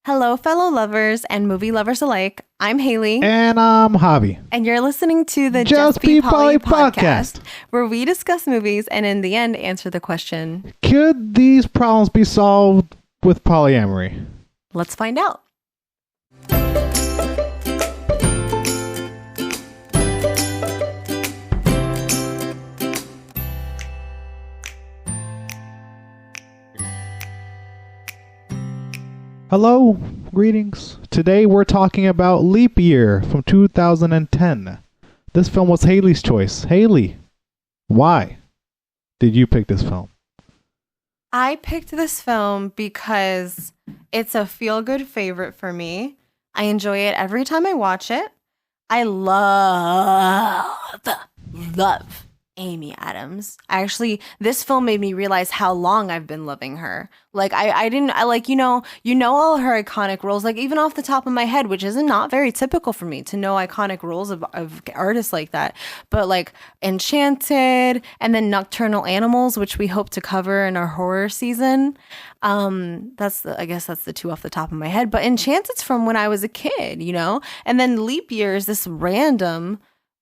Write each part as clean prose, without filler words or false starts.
Hello, fellow lovers and movie lovers alike. I'm Hailey. And I'm Javi. And you're listening to the Just Be Poly podcast, where we discuss movies and in the end answer the question, could these problems be solved with polyamory? Let's find out. Hello, greetings. Today we're talking about Leap Year from 2010. This film was Hailey's choice. Hailey, why did you pick this film? I picked this film because it's a feel-good favorite for me. I enjoy it every time I watch it. I love Amy Adams. This film made me realize how long I've been loving her. Like I know all her iconic roles, like even off the top of my head, which is not very typical for me to know iconic roles of artists like that. But like Enchanted and then Nocturnal Animals, which we hope to cover in our horror season. I guess that's the two off the top of my head. But Enchanted's from when I was a kid, and then Leap Year is this random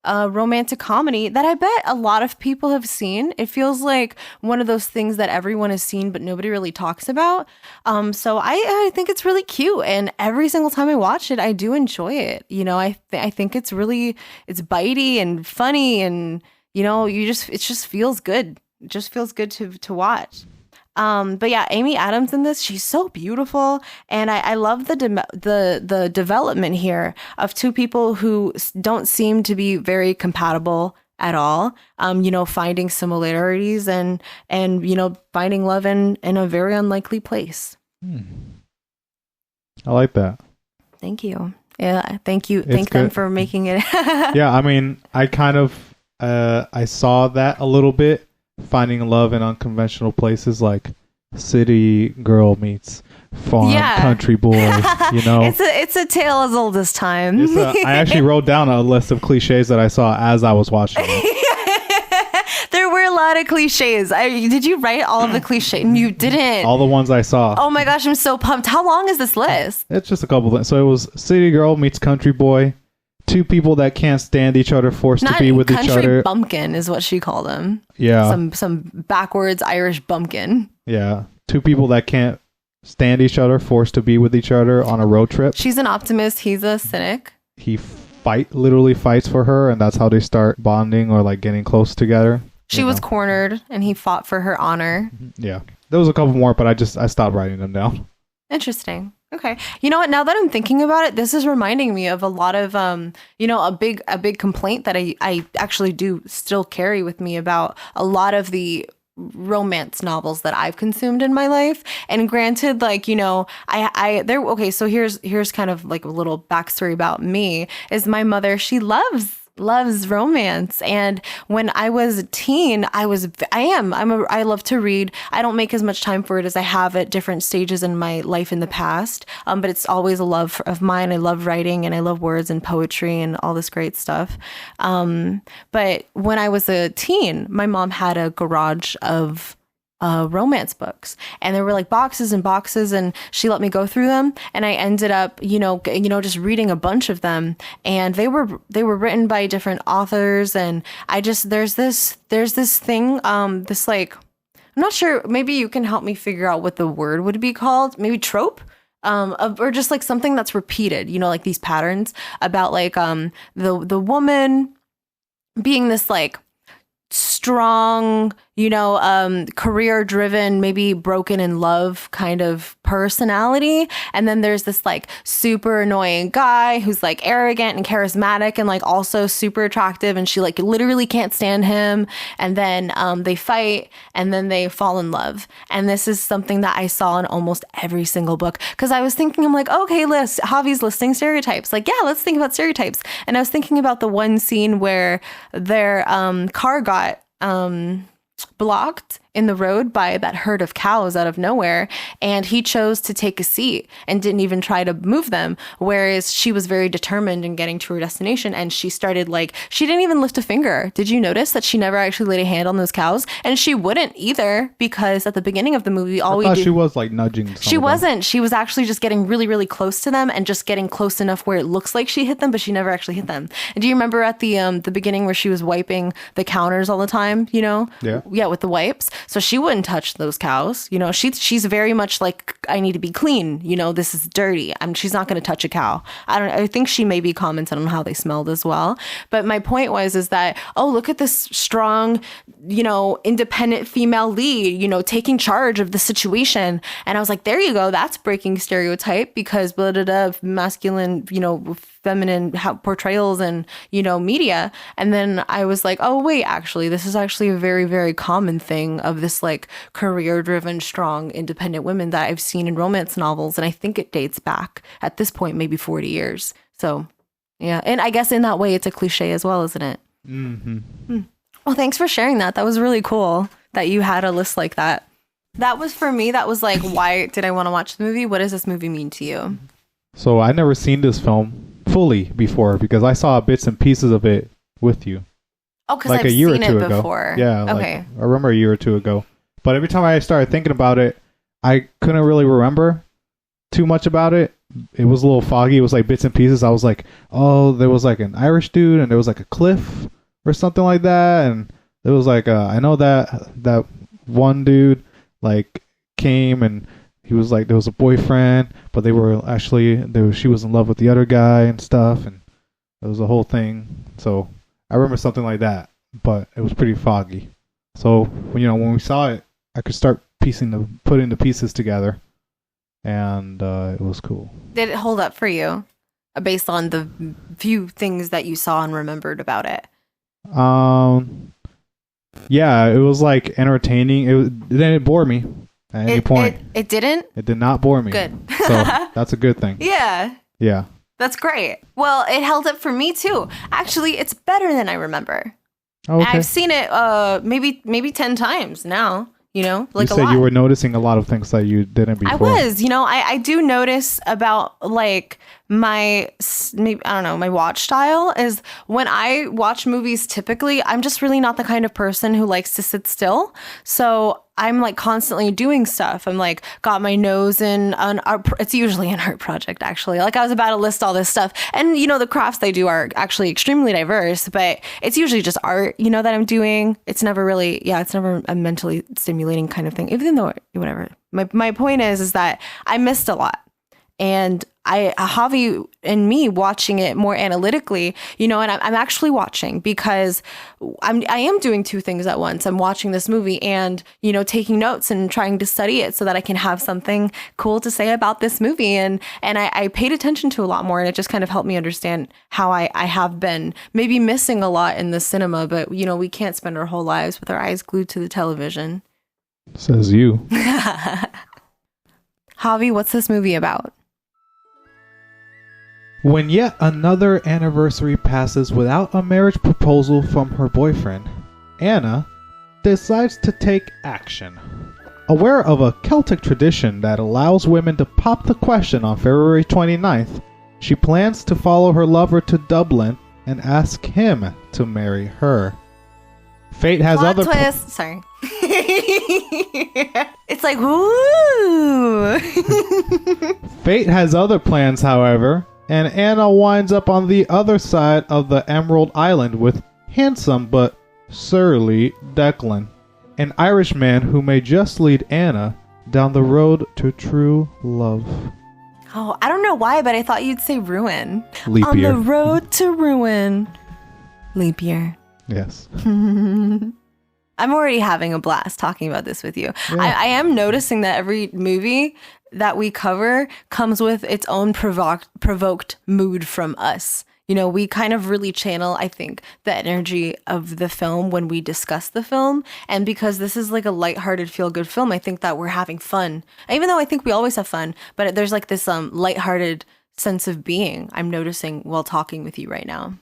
romantic comedy that I bet a lot of people have seen. It feels like one of those things that everyone has seen but nobody really talks about. So I think it's really cute, and every single time I watch it, I do enjoy it. I think it's bitey and funny, and it just feels good. It just feels good to watch. But yeah, Amy Adams in this, she's so beautiful, and I love the development here of two people who don't seem to be very compatible at all. Finding similarities and finding love in a very unlikely place. I like that. Thank you. Yeah, thank you. Thank them for making it. Yeah, I mean, I kind of I saw that a little bit. Finding love in unconventional places, like city girl meets farm country boy. It's a tale as old as time. I actually wrote down a list of cliches that I saw as I was watching it. There were a lot of cliches. Did you write all of the cliches? You didn't. All the ones I saw. Oh my gosh, I'm so pumped. How long is this list? It's just a couple things. So it was city girl meets country boy. Two people that can't stand each other, forced to be with each other. Country bumpkin is what she called him. Yeah. Some backwards Irish bumpkin. Yeah. Two people that can't stand each other, forced to be with each other on a road trip. She's an optimist. He's a cynic. He literally fights for her, and that's how they start bonding or like getting close together. She was cornered, and he fought for her honor. Yeah. There was a couple more, but I stopped writing them down. Interesting. Okay. You know what? Now that I'm thinking about it, this is reminding me of a lot of, a big complaint that I actually do still carry with me about a lot of the romance novels that I've consumed in my life. And granted, so here's kind of like a little backstory about me. Is my mother, she loves romance, and when I was a teen, I love to read. I don't make as much time for it as I have at different stages in my life in the past, but it's always a love of mine. I love writing, and I love words and poetry and all this great stuff. But when I was a teen, my mom had a garage of romance books, and there were like boxes and boxes, and she let me go through them, and I ended up just reading a bunch of them, and they were written by different authors, and there's this thing, this like, I'm not sure, maybe you can help me figure out what the word would be called, maybe trope, or just like something that's repeated, like these patterns about like the woman being this like strong, career driven, maybe broken in love kind of personality. And then there's this like super annoying guy who's like arrogant and charismatic and like also super attractive. And she like literally can't stand him. And then they fight, and then they fall in love. And this is something that I saw in almost every single book. Cause I was thinking, I'm like, okay, Javi's listing stereotypes. Like, yeah, let's think about stereotypes. And I was thinking about the one scene where their car got blocked in the road by that herd of cows out of nowhere, and he chose to take a seat and didn't even try to move them, whereas she was very determined in getting to her destination, and she started she didn't even lift a finger. Did you notice that she never actually laid a hand on those cows? And she wouldn't either, because at the beginning of the movie, she was nudging she wasn't. She was actually just getting really, really close to them and just getting close enough where it looks like she hit them, but she never actually hit them. And do you remember at the beginning where she was wiping the counters all the time, yeah, with the wipes? So she wouldn't touch those cows. She's very much like, I need to be clean. This is dirty. She's not going to touch a cow. I think she maybe commented on how they smelled as well. But my point is that, oh, look at this strong, independent female lead, taking charge of the situation. And I was like, there you go. That's breaking stereotype, because blah, blah, blah, masculine, feminine portrayals and, media. And then I was like, oh, wait, actually, this is actually a very, very common thing of this career driven, strong, independent women that I've seen in romance novels. And I think it dates back at this point, maybe 40 years. So, yeah. And I guess in that way, it's a cliche as well, isn't it? Mm-hmm. Well, thanks for sharing that. That was really cool that you had a list like that. That was for me. That was why did I want to watch the movie? What does this movie mean to you? So I never seen this film fully before, because I saw bits and pieces of it with you. Oh, because I've seen it before. Yeah. Okay. I remember a year or two ago. But every time I started thinking about it, I couldn't really remember too much about it. It was a little foggy. It was bits and pieces. I was like, oh, there was an Irish dude, and there was a cliff or something like that, and it was I know that one dude came, and he was there was a boyfriend, but they were actually she was in love with the other guy and stuff, and it was a whole thing. So I remember something like that, but it was pretty foggy. So when we saw it, I could start putting the pieces together, and it was cool. Did it hold up for you, based on the few things that you saw and remembered about it? Yeah, it was entertaining. It didn't bore me at any point. It didn't? It did not bore me. Good. So that's a good thing. Yeah. Yeah. That's great. Well, it held up for me too. Actually, it's better than I remember. Okay. I've seen it maybe 10 times now. You said you were noticing a lot of things that you didn't before. I was, I do notice about my watch style is when I watch movies, typically I'm just really not the kind of person who likes to sit still. So I'm constantly doing stuff. I'm got my nose in an art. It's usually an art project, actually. I was about to list all this stuff, and the crafts they do are actually extremely diverse, but it's usually just art, that I'm doing. It's never really, it's never a mentally stimulating kind of thing, even though whatever. My point is that I missed a lot. And Javi and me watching it more analytically, and I'm actually watching because I am doing two things at once. I'm watching this movie and, taking notes and trying to study it so that I can have something cool to say about this movie. And I paid attention to a lot more, and it just kind of helped me understand how I have been maybe missing a lot in the cinema, but, we can't spend our whole lives with our eyes glued to the television. Says you. Javi, what's this movie about? When yet another anniversary passes without a marriage proposal from her boyfriend, Anna decides to take action. Aware of a Celtic tradition that allows women to pop the question on February 29th, she plans to follow her lover to Dublin and ask him to marry her. Fate has Plot other twist. Sorry. It's woo. Fate has other plans, however, and Anna winds up on the other side of the Emerald Island with handsome but surly Declan, an Irishman who may just lead Anna down the road to true love. Oh, I don't know why, but I thought you'd say ruin. Leap on year. The road to ruin. Leap year. Yes. I'm already having a blast talking about this with you. Yeah. I am noticing that every movie that we cover comes with its own provoked mood from us. We kind of really channel, I think, the energy of the film when we discuss the film. And because this is a lighthearted, feel-good film, I think that we're having fun. Even though I think we always have fun, but there's this lighthearted sense of being I'm noticing while talking with you right now.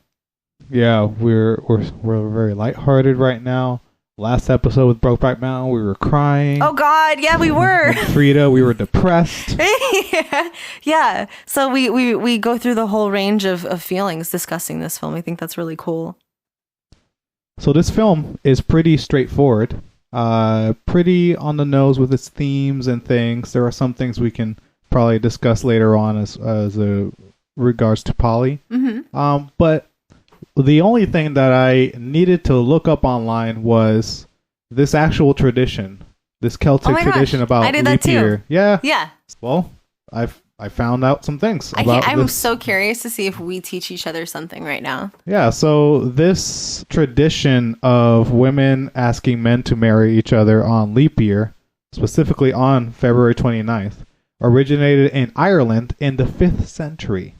Yeah, we're very lighthearted right now. Last episode with Brokeback Mountain, we were crying. Oh God, yeah, we were. Frida, we were depressed. Yeah. So we go through the whole range of feelings discussing this film. I think that's really cool. So this film is pretty straightforward, pretty on the nose with its themes and things. There are some things we can probably discuss later on as regards to poly. Mm-hmm. But the only thing that I needed to look up online was this actual tradition, this Celtic tradition about I did that leap year. too. Yeah. Yeah. Well, I found out some things about I'm this. so curious to see if we teach each other something right now. Yeah, so this tradition of women asking men to marry each other on leap year, specifically on February 29th, originated in Ireland in the 5th century.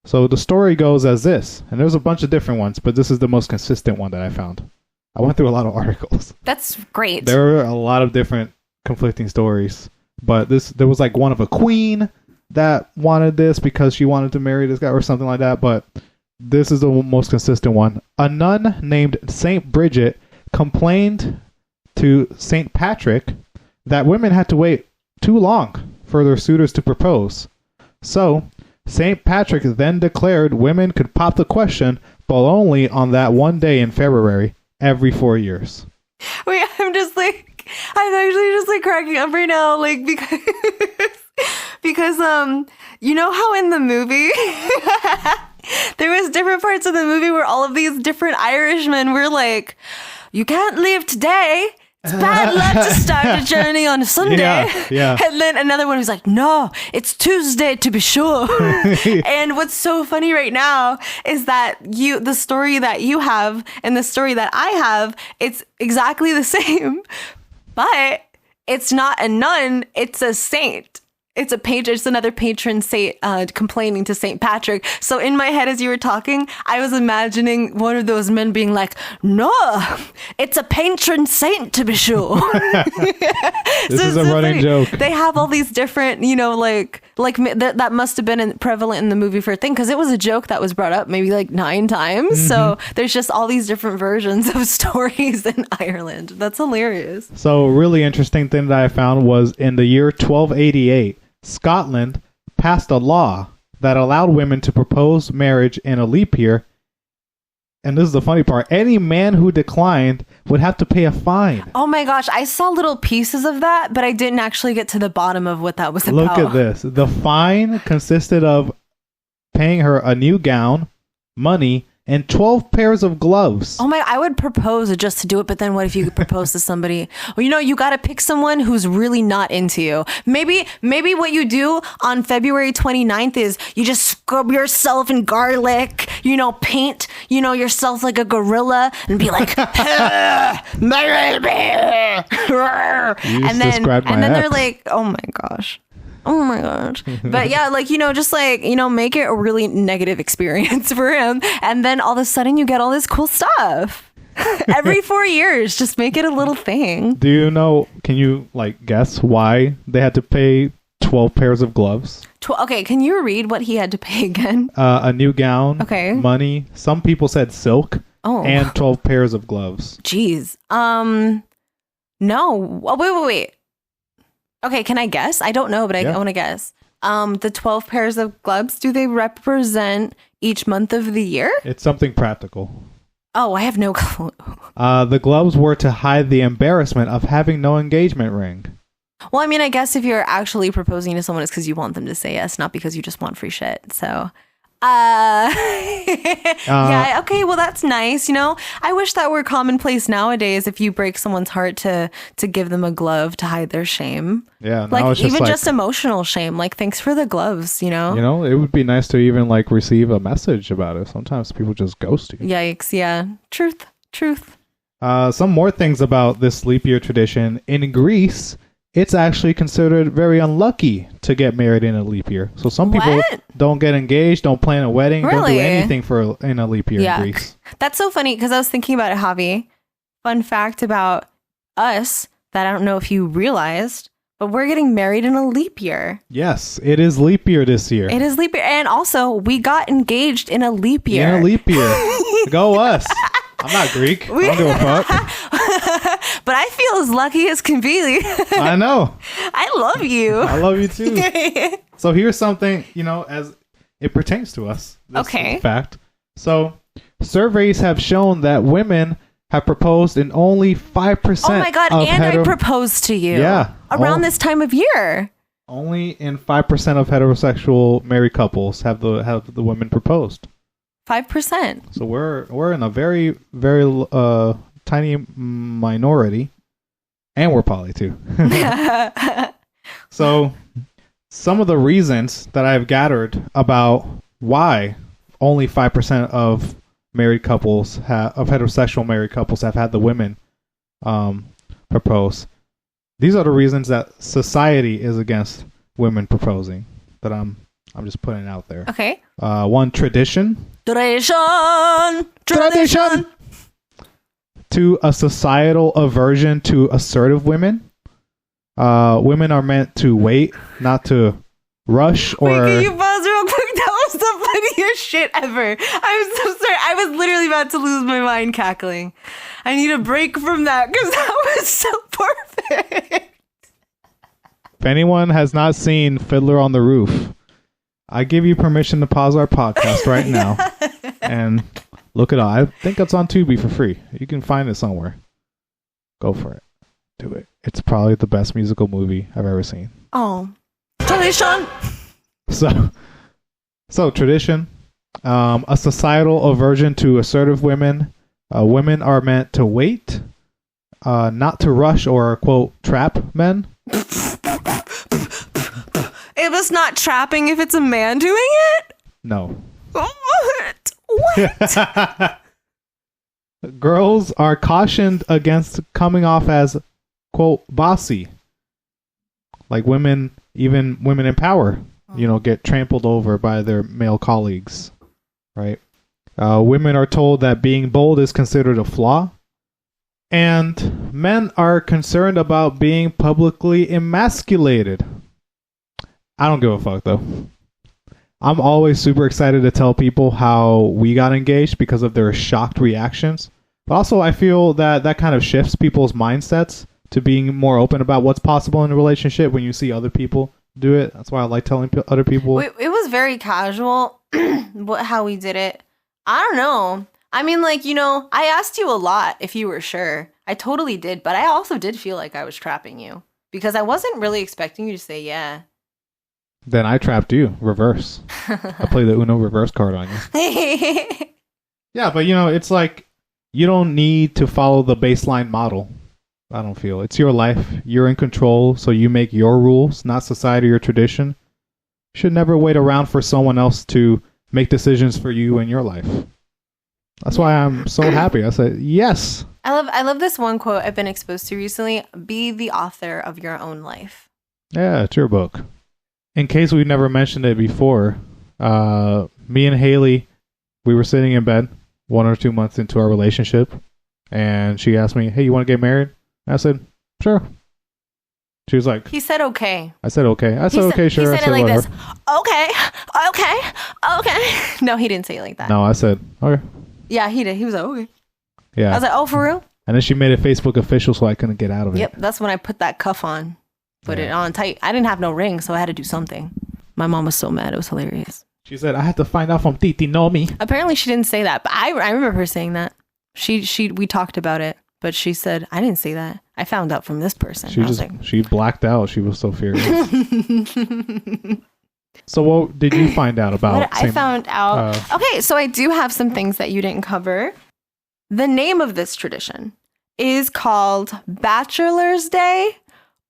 So the story goes as this, and there's a bunch of different ones, but this is the most consistent one that I found. I went through a lot of articles. That's great. There were a lot of different conflicting stories, but there was like one of a queen that wanted this because she wanted to marry this guy or something like that, but this is the most consistent one. A nun named Saint Bridget complained to Saint Patrick that women had to wait too long for their suitors to propose. So Saint Patrick then declared women could pop the question, but only on that one day in February every 4 years. Wait, I'm actually just like cracking up right now, like because you know how in the movie there was different parts of the movie where all of these different Irishmen were like, you can't leave today. It's bad luck to start a journey on a Sunday. Yeah. And then another one was like, no, it's Tuesday to be sure. And what's so funny right now is that the story that you have and the story that I have, it's exactly the same, but it's not a nun, it's a saint. It's another patron saint complaining to St. Patrick. So in my head, as you were talking, I was imagining one of those men being like, no, it's a patron saint to be sure. This is a running funny. joke. They have all these different, that must have been prevalent in the movie for a thing, because it was a joke that was brought up maybe like 9 times. Mm-hmm. So there's just all these different versions of stories in Ireland. That's hilarious. So a really interesting thing that I found was in the year 1288, Scotland passed a law that allowed women to propose marriage in a leap year. And this is the funny part. Any man who declined would have to pay a fine. Oh my gosh. I saw little pieces of that, but I didn't actually get to the bottom of what that was about. Look at this. The fine consisted of paying her a new gown, money, and 12 pairs of gloves. Oh my, I would propose just to do it, but then what if you propose to somebody? Well, you got to pick someone who's really not into you. Maybe what you do on February 29th is you just scrub yourself in garlic, paint, yourself like a gorilla and be like, marry me. And then they're like, oh my gosh. But yeah, make it a really negative experience for him. And then all of a sudden you get all this cool stuff. Every 4 years, just make it a little thing. Do you know, can you guess why they had to pay 12 pairs of gloves? Okay, can you read what he had to pay again? A new gown, okay, money. Some people said silk, and 12 pairs of gloves. Jeez. No. Oh, wait. Okay, can I guess? I don't know, but I want to guess. The 12 pairs of gloves, do they represent each month of the year? It's something practical. Oh, I have no clue. The gloves were to hide the embarrassment of having no engagement ring. Well, I mean, I guess if you're actually proposing to someone, it's because you want them to say yes, not because you just want free shit. So... yeah, okay, well that's nice. I wish that were commonplace nowadays. If you break someone's heart to give them a glove to hide their shame. Yeah, just emotional shame, thanks for the gloves. It would be nice to even receive a message about it. Sometimes people just ghost you. Yikes. Yeah, truth. Some more things about this leap year tradition. In Greece, it's actually considered very unlucky to get married in a leap year. So some people don't get engaged, don't plan a wedding, don't do anything in a leap year in Greece. That's so funny because I was thinking about it, Javi. Fun fact about us that I don't know if you realized, but we're getting married in a leap year. Yes, it is leap year this year. It is leap year. And also, we got engaged in a leap year. In a leap year. Go us. I'm not Greek. I don't give a fuck. but I feel as lucky as can be. I know. I love you. I love you too. So here's something, as it pertains to us. This Okay. Fact. So surveys have shown that women have proposed in only 5%. Oh my God. And I proposed to you. Yeah. Around this time of year. Only in 5% of heterosexual married couples have the women proposed. 5%. So we're in a very, very tiny minority, and we're poly too. So some of the reasons that I've gathered about why only 5% of married couples of heterosexual married couples have had the women propose. These are the reasons that society is against women proposing. That I'm just putting out there. Okay. One, tradition. Tradition. 2, a societal aversion to assertive women. Women are meant to wait, not to rush or. Wait, can you pause real quick? That was the funniest shit ever. I'm so sorry. I was literally about to lose my mind cackling. I need a break from that because that was so perfect. If anyone has not seen Fiddler on the Roof, I give you permission to pause our podcast right now and look it up. I think it's on Tubi for free. You can find it somewhere. Go for it. Do it. It's probably the best musical movie I've ever seen. Oh. Tradition. So tradition, a societal aversion to assertive women. Women are meant to wait, not to rush or, quote, trap men. If it's not trapping, if it's a man doing it? No. What? Girls are cautioned against coming off as, quote, bossy. Like women, even women in power, get trampled over by their male colleagues, right? Women are told that being bold is considered a flaw. And men are concerned about being publicly emasculated. I don't give a fuck, though. I'm always super excited to tell people how we got engaged because of their shocked reactions. But also, I feel that kind of shifts people's mindsets to being more open about what's possible in a relationship when you see other people do it. That's why I like telling other people. It was very casual how we did it. I don't know. I mean, I asked you a lot if you were sure. I totally did, but I also did feel like I was trapping you because I wasn't really expecting you to say yeah. Then I trapped you. Reverse. I played the Uno reverse card on you. Yeah, but it's like you don't need to follow the baseline model. I don't feel. It's your life. You're in control, so you make your rules, not society or tradition. You should never wait around for someone else to make decisions for you in your life. That's why I'm so happy. I said, yes. I love this one quote I've been exposed to recently. Be the author of your own life. Yeah, it's your book. In case we've never mentioned it before, me and Hailey, we were sitting in bed 1 or 2 months into our relationship, and she asked me, hey, you want to get married? I said, sure. She was like... He said okay. I said okay. I said okay, sure. He said it like this. Okay. No, he didn't say it like that. No, I said, okay. Yeah, he did. He was like, okay. Yeah. I was like, oh, for real? And then she made it Facebook official so I couldn't get out of it. Yep, that's when I put that cuff on. Put it on tight. I didn't have no ring, so I had to do something. My mom was so mad. It was hilarious. She said, I had to find out from Titi Nomi. Apparently she didn't say that, but I remember her saying that. We talked about it, but she said, I didn't say that. I found out from this person. She blacked out. She was so furious. So what did you find out about? I found out. Okay, so I do have some things that you didn't cover. The name of this tradition is called Bachelor's Day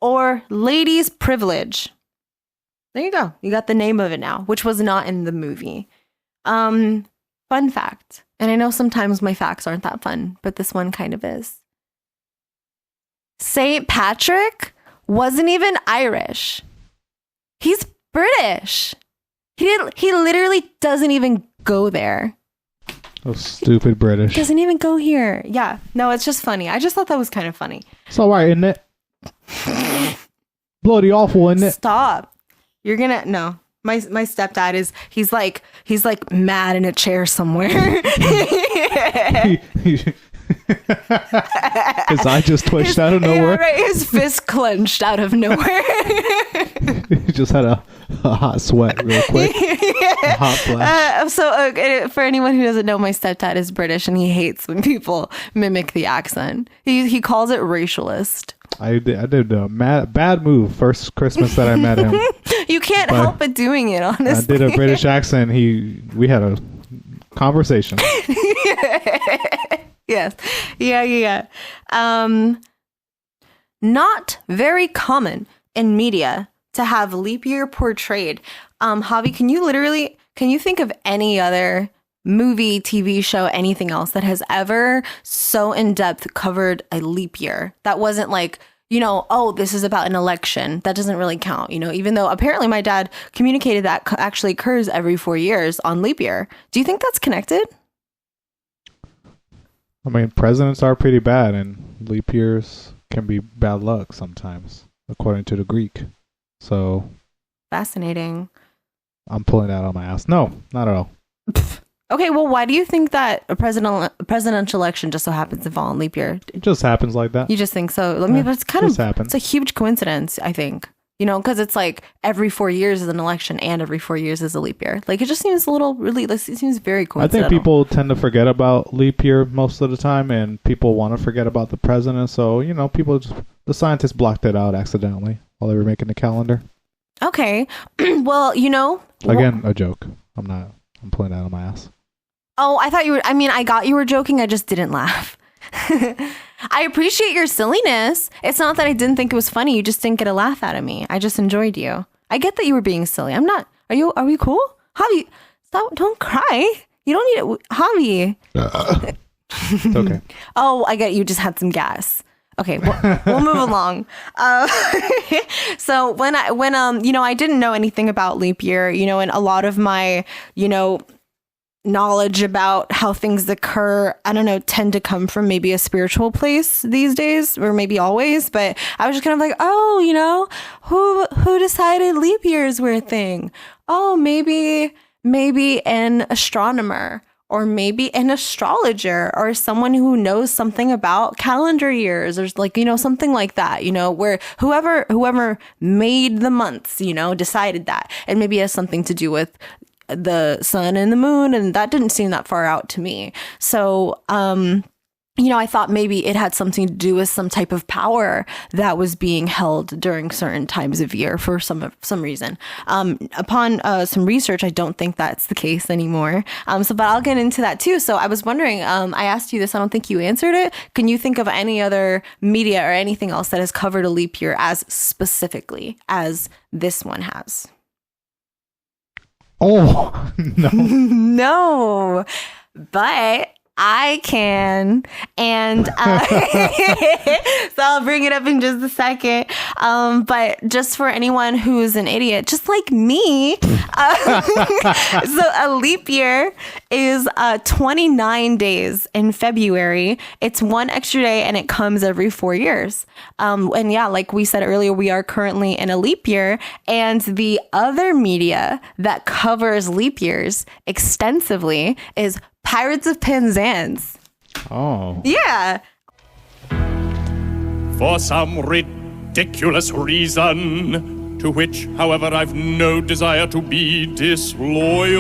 or Ladies' Privilege. There you go. You got the name of it now, which was not in the movie. Fun fact. And I know sometimes my facts aren't that fun, but this one kind of is. St. Patrick wasn't even Irish. He's British. He literally doesn't even go there. Oh, stupid British. Doesn't even go here. Yeah. No, it's just funny. I just thought that was kind of funny. It's all right, isn't it? Bloody awful, isn't it? Stop. You're gonna no. My stepdad is he's like mad in a chair somewhere. His eye just twitched out of nowhere. Yeah, right. His fist clenched out of nowhere. He just had a hot sweat real quick. A hot flash. For anyone who doesn't know, my stepdad is British and he hates when people mimic the accent. He calls it racialist. I did a bad move first Christmas that I met him. You can't help but doing it, honestly. I did a British accent. We had a conversation. Yes. Yeah. Not very common in media to have leap year portrayed. Javi, can you think of any other movie, TV show, anything else that has ever so in depth covered a leap year that wasn't like, oh, this is about an election? That doesn't really count, even though apparently my dad communicated that actually occurs every 4 years on leap year. Do you think that's connected? I mean, presidents are pretty bad, and leap years can be bad luck sometimes, according to the Greek. So fascinating. I'm pulling that on my ass. No, not at all. Okay, well, why do you think that a presidential election just so happens to fall on leap year? It just happens like that. You just think so? But it's kind of happens. It's a huge coincidence, I think. Because it's like every 4 years is an election and every 4 years is a leap year. Like, it just seems it seems very coincidental. I think people tend to forget about leap year most of the time, and people want to forget about the president. So, the scientists blocked it out accidentally while they were making the calendar. Okay. Well, Again, a joke. I'm pulling that on my ass. Oh, I thought I got you were joking. I just didn't laugh. I appreciate your silliness. It's not that I didn't think it was funny. You just didn't get a laugh out of me. I just enjoyed you. I get that you were being silly. I'm not. Are we cool? Javi, stop. Don't cry. You don't need it. Javi. It's okay. Oh, I get you just had some gas. Okay, we'll move along. So when I didn't know anything about leap year, and a lot of my, knowledge about how things occur, I don't know, tend to come from maybe a spiritual place these days, or maybe always. But I was just kind of like, oh, who decided leap years were a thing? Oh, maybe an astronomer, or maybe an astrologer, or someone who knows something about calendar years, or something like that, where whoever made the months, decided that, and maybe it has something to do with the sun and the moon, and that didn't seem that far out to me. So I thought maybe it had something to do with some type of power that was being held during certain times of year for some reason. Upon some research, I don't think that's the case anymore. But I'll get into that too. So I was wondering, I asked you this, I don't think you answered it. Can you think of any other media or anything else that has covered a leap year as specifically as this one has? Oh, no. No, but I can. And so I'll bring it up in just a second. But just for anyone who's an idiot, just like me. So a leap year is 29 days in February. It's one extra day and it comes every 4 years. And yeah, like we said earlier, we are currently in a leap year. And the other media that covers leap years extensively is Pirates of Penzance. Oh. Yeah. For some ridiculous reason, to which, however, I've no desire to be disloyal,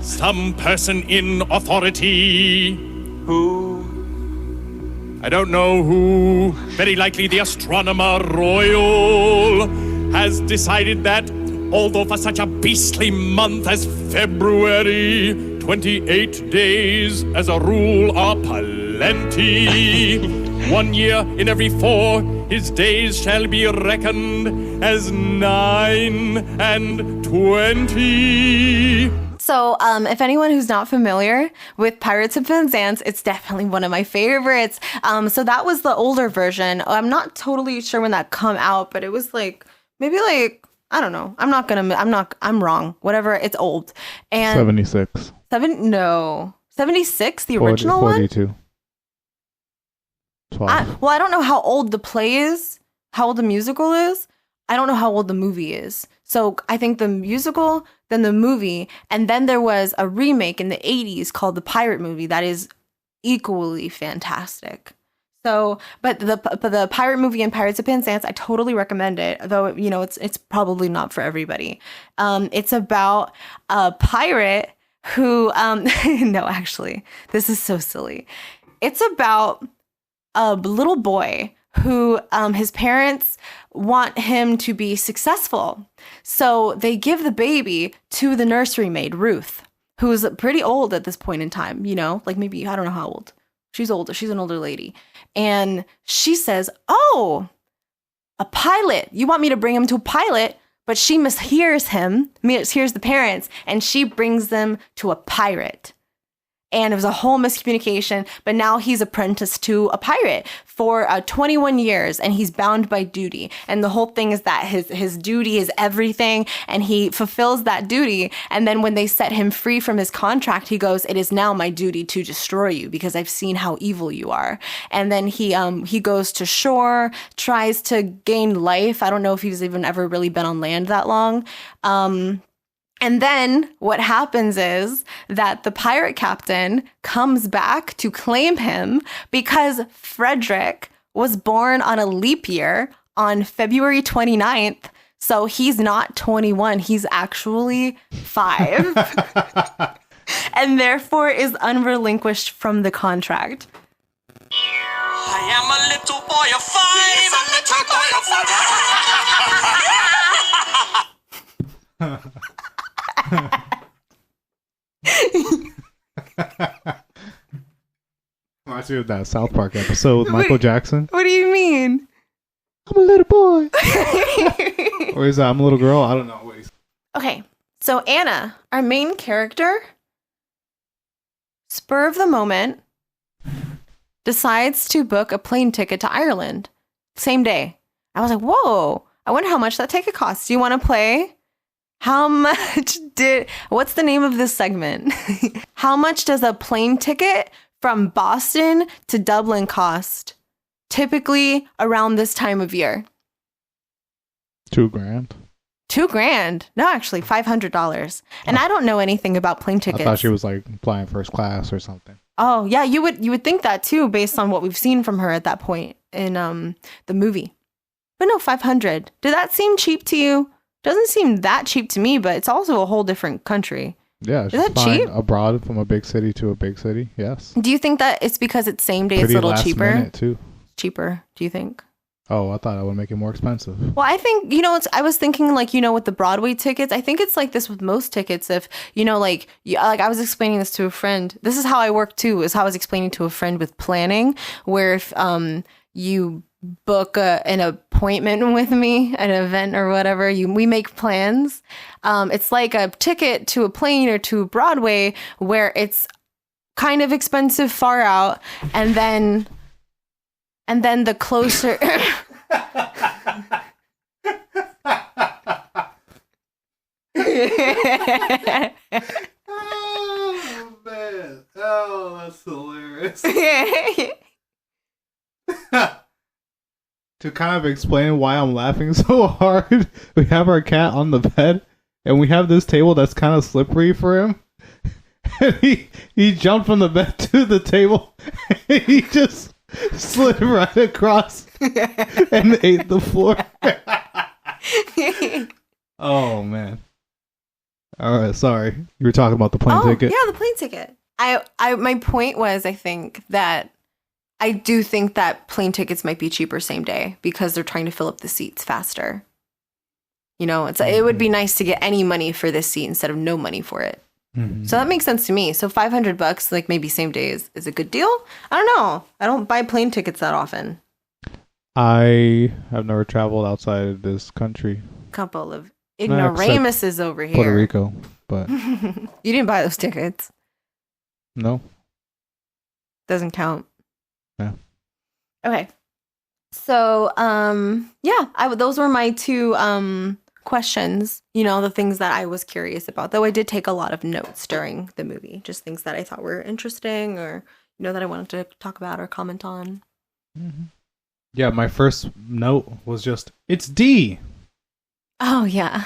some person in authority, who? I don't know who, very likely the astronomer royal, has decided that although for such a beastly month as February, 28 days as a rule are plenty. 1 year in every 4, his days shall be reckoned as 9 and 20. So if anyone who's not familiar with Pirates of Penzance, it's definitely one of my favorites. So that was the older version. I'm not totally sure when that come out, but it was maybe I don't know. I'm wrong. Whatever. It's old. And 76. 76, the original 42. one? 12. I don't know how old the play is, how old the musical is. I don't know how old the movie is. So I think the musical, then the movie, and then there was a remake in the 80s called The Pirate Movie that is equally fantastic. So, but the pirate movie and Pirates of Penzance, I totally recommend it. Though it's probably not for everybody. It's about a pirate who no, actually, this is so silly. It's about a little boy who his parents want him to be successful. So they give the baby to the nursery maid, Ruth, who's pretty old at this point in time, like maybe, I don't know how old. She's older. She's an older lady. And she says, oh, a pilot. You want me to bring him to a pilot? But she mishears the parents, and she brings them to a pirate. And it was a whole miscommunication, but now he's apprenticed to a pirate for 21 years, and he's bound by duty. And the whole thing is that his duty is everything, and he fulfills that duty. And then when they set him free from his contract, he goes, "It is now my duty to destroy you because I've seen how evil you are." And then he goes to shore, tries to gain life. I don't know if he's even ever really been on land that long. And then what happens is that the pirate captain comes back to claim him because Frederick was born on a leap year on February 29th. So he's not 21. He's actually 5. And therefore is unrelinquished from the contract. I am a little boy of 5. Yes, a little boy of 5. Reminds me of that South Park episode with Michael Jackson. What do you mean? I'm a little boy. Or is that I'm a little girl? I don't know. Okay, so Anna, our main character, spur of the moment, decides to book a plane ticket to Ireland. Same day. I was like, whoa, I wonder how much that ticket costs. Do you want to play? What's the name of this segment? How much does a plane ticket from Boston to Dublin cost? Typically around this time of year. $2,000. $2,000? No, actually $500. And I don't know anything about plane tickets. I thought she was like flying first class or something. Oh yeah, you would think that too, based on what we've seen from her at that point in the movie. But no, $500. Did that seem cheap to you? Doesn't seem that cheap to me, but it's also a whole different country. Yeah, is that cheap? Abroad from a big city to a big city, yes. Do you think that it's because it's same day, it's a little cheaper? Minute too. Cheaper, do you think? Oh, I thought I would make it more expensive. Well, I think, I was thinking like, with the Broadway tickets, I think it's like this with most tickets. If, like I was explaining this to a friend. This is how I work too, is how I was explaining to a friend with planning, where if you book an appointment with me, an event or whatever, we make plans. It's like a ticket to a plane or to Broadway where it's kind of expensive far out, and then the closer Oh man. Oh, that's hilarious. To kind of explain why I'm laughing so hard, we have our cat on the bed, and we have this table that's kind of slippery for him. And he jumped from the bed to the table, and he just slid right across and ate the floor. Oh, man. All right, sorry. You were talking about the plane ticket? Yeah, the plane ticket. My point was, I think that I do think that plane tickets might be cheaper same day because they're trying to fill up the seats faster. It would be nice to get any money for this seat instead of no money for it. Mm-hmm. So that makes sense to me. So $500, like maybe same day is a good deal. I don't know. I don't buy plane tickets that often. I have never traveled outside of this country. Couple of ignoramuses over here. Puerto Rico, but you didn't buy those tickets. No. Doesn't count. Yeah. Okay. So, those were my two questions, the things that I was curious about, though I did take a lot of notes during the movie, just things that I thought were interesting or, that I wanted to talk about or comment on. Mm-hmm. Yeah, my first note was just, it's D. Oh, yeah.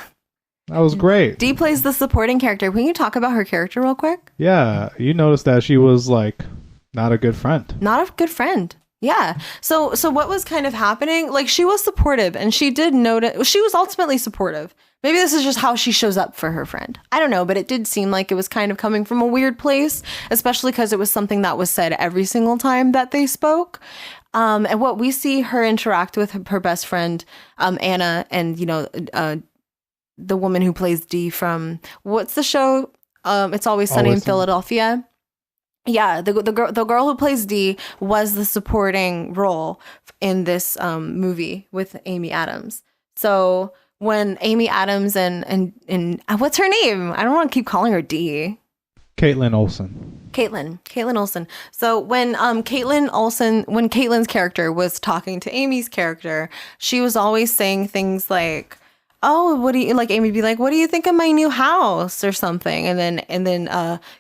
That was great. Dee plays the supporting character. Can you talk about her character real quick? Yeah, you noticed that she was like Not a good friend. Not a good friend. Yeah. So what was kind of happening? Like, she was supportive, and she did notice, she was ultimately supportive. Maybe this is just how she shows up for her friend. I don't know, but it did seem like it was kind of coming from a weird place, especially because it was something that was said every single time that they spoke. And what we see her interact with her best friend, Anna, and, the woman who plays Dee from, what's the show? It's Always Sunny in Philadelphia. Yeah, the girl who plays Dee was the supporting role in this movie with Amy Adams. So when Amy Adams and what's her name? I don't want to keep calling her Dee. Kaitlin Olson. Kaitlin Olson. So when Kaitlin's character was talking to Amy's character, she was always saying things like, "Oh, what do you like?" Amy would be like, "What do you think of my new house?" or something. And then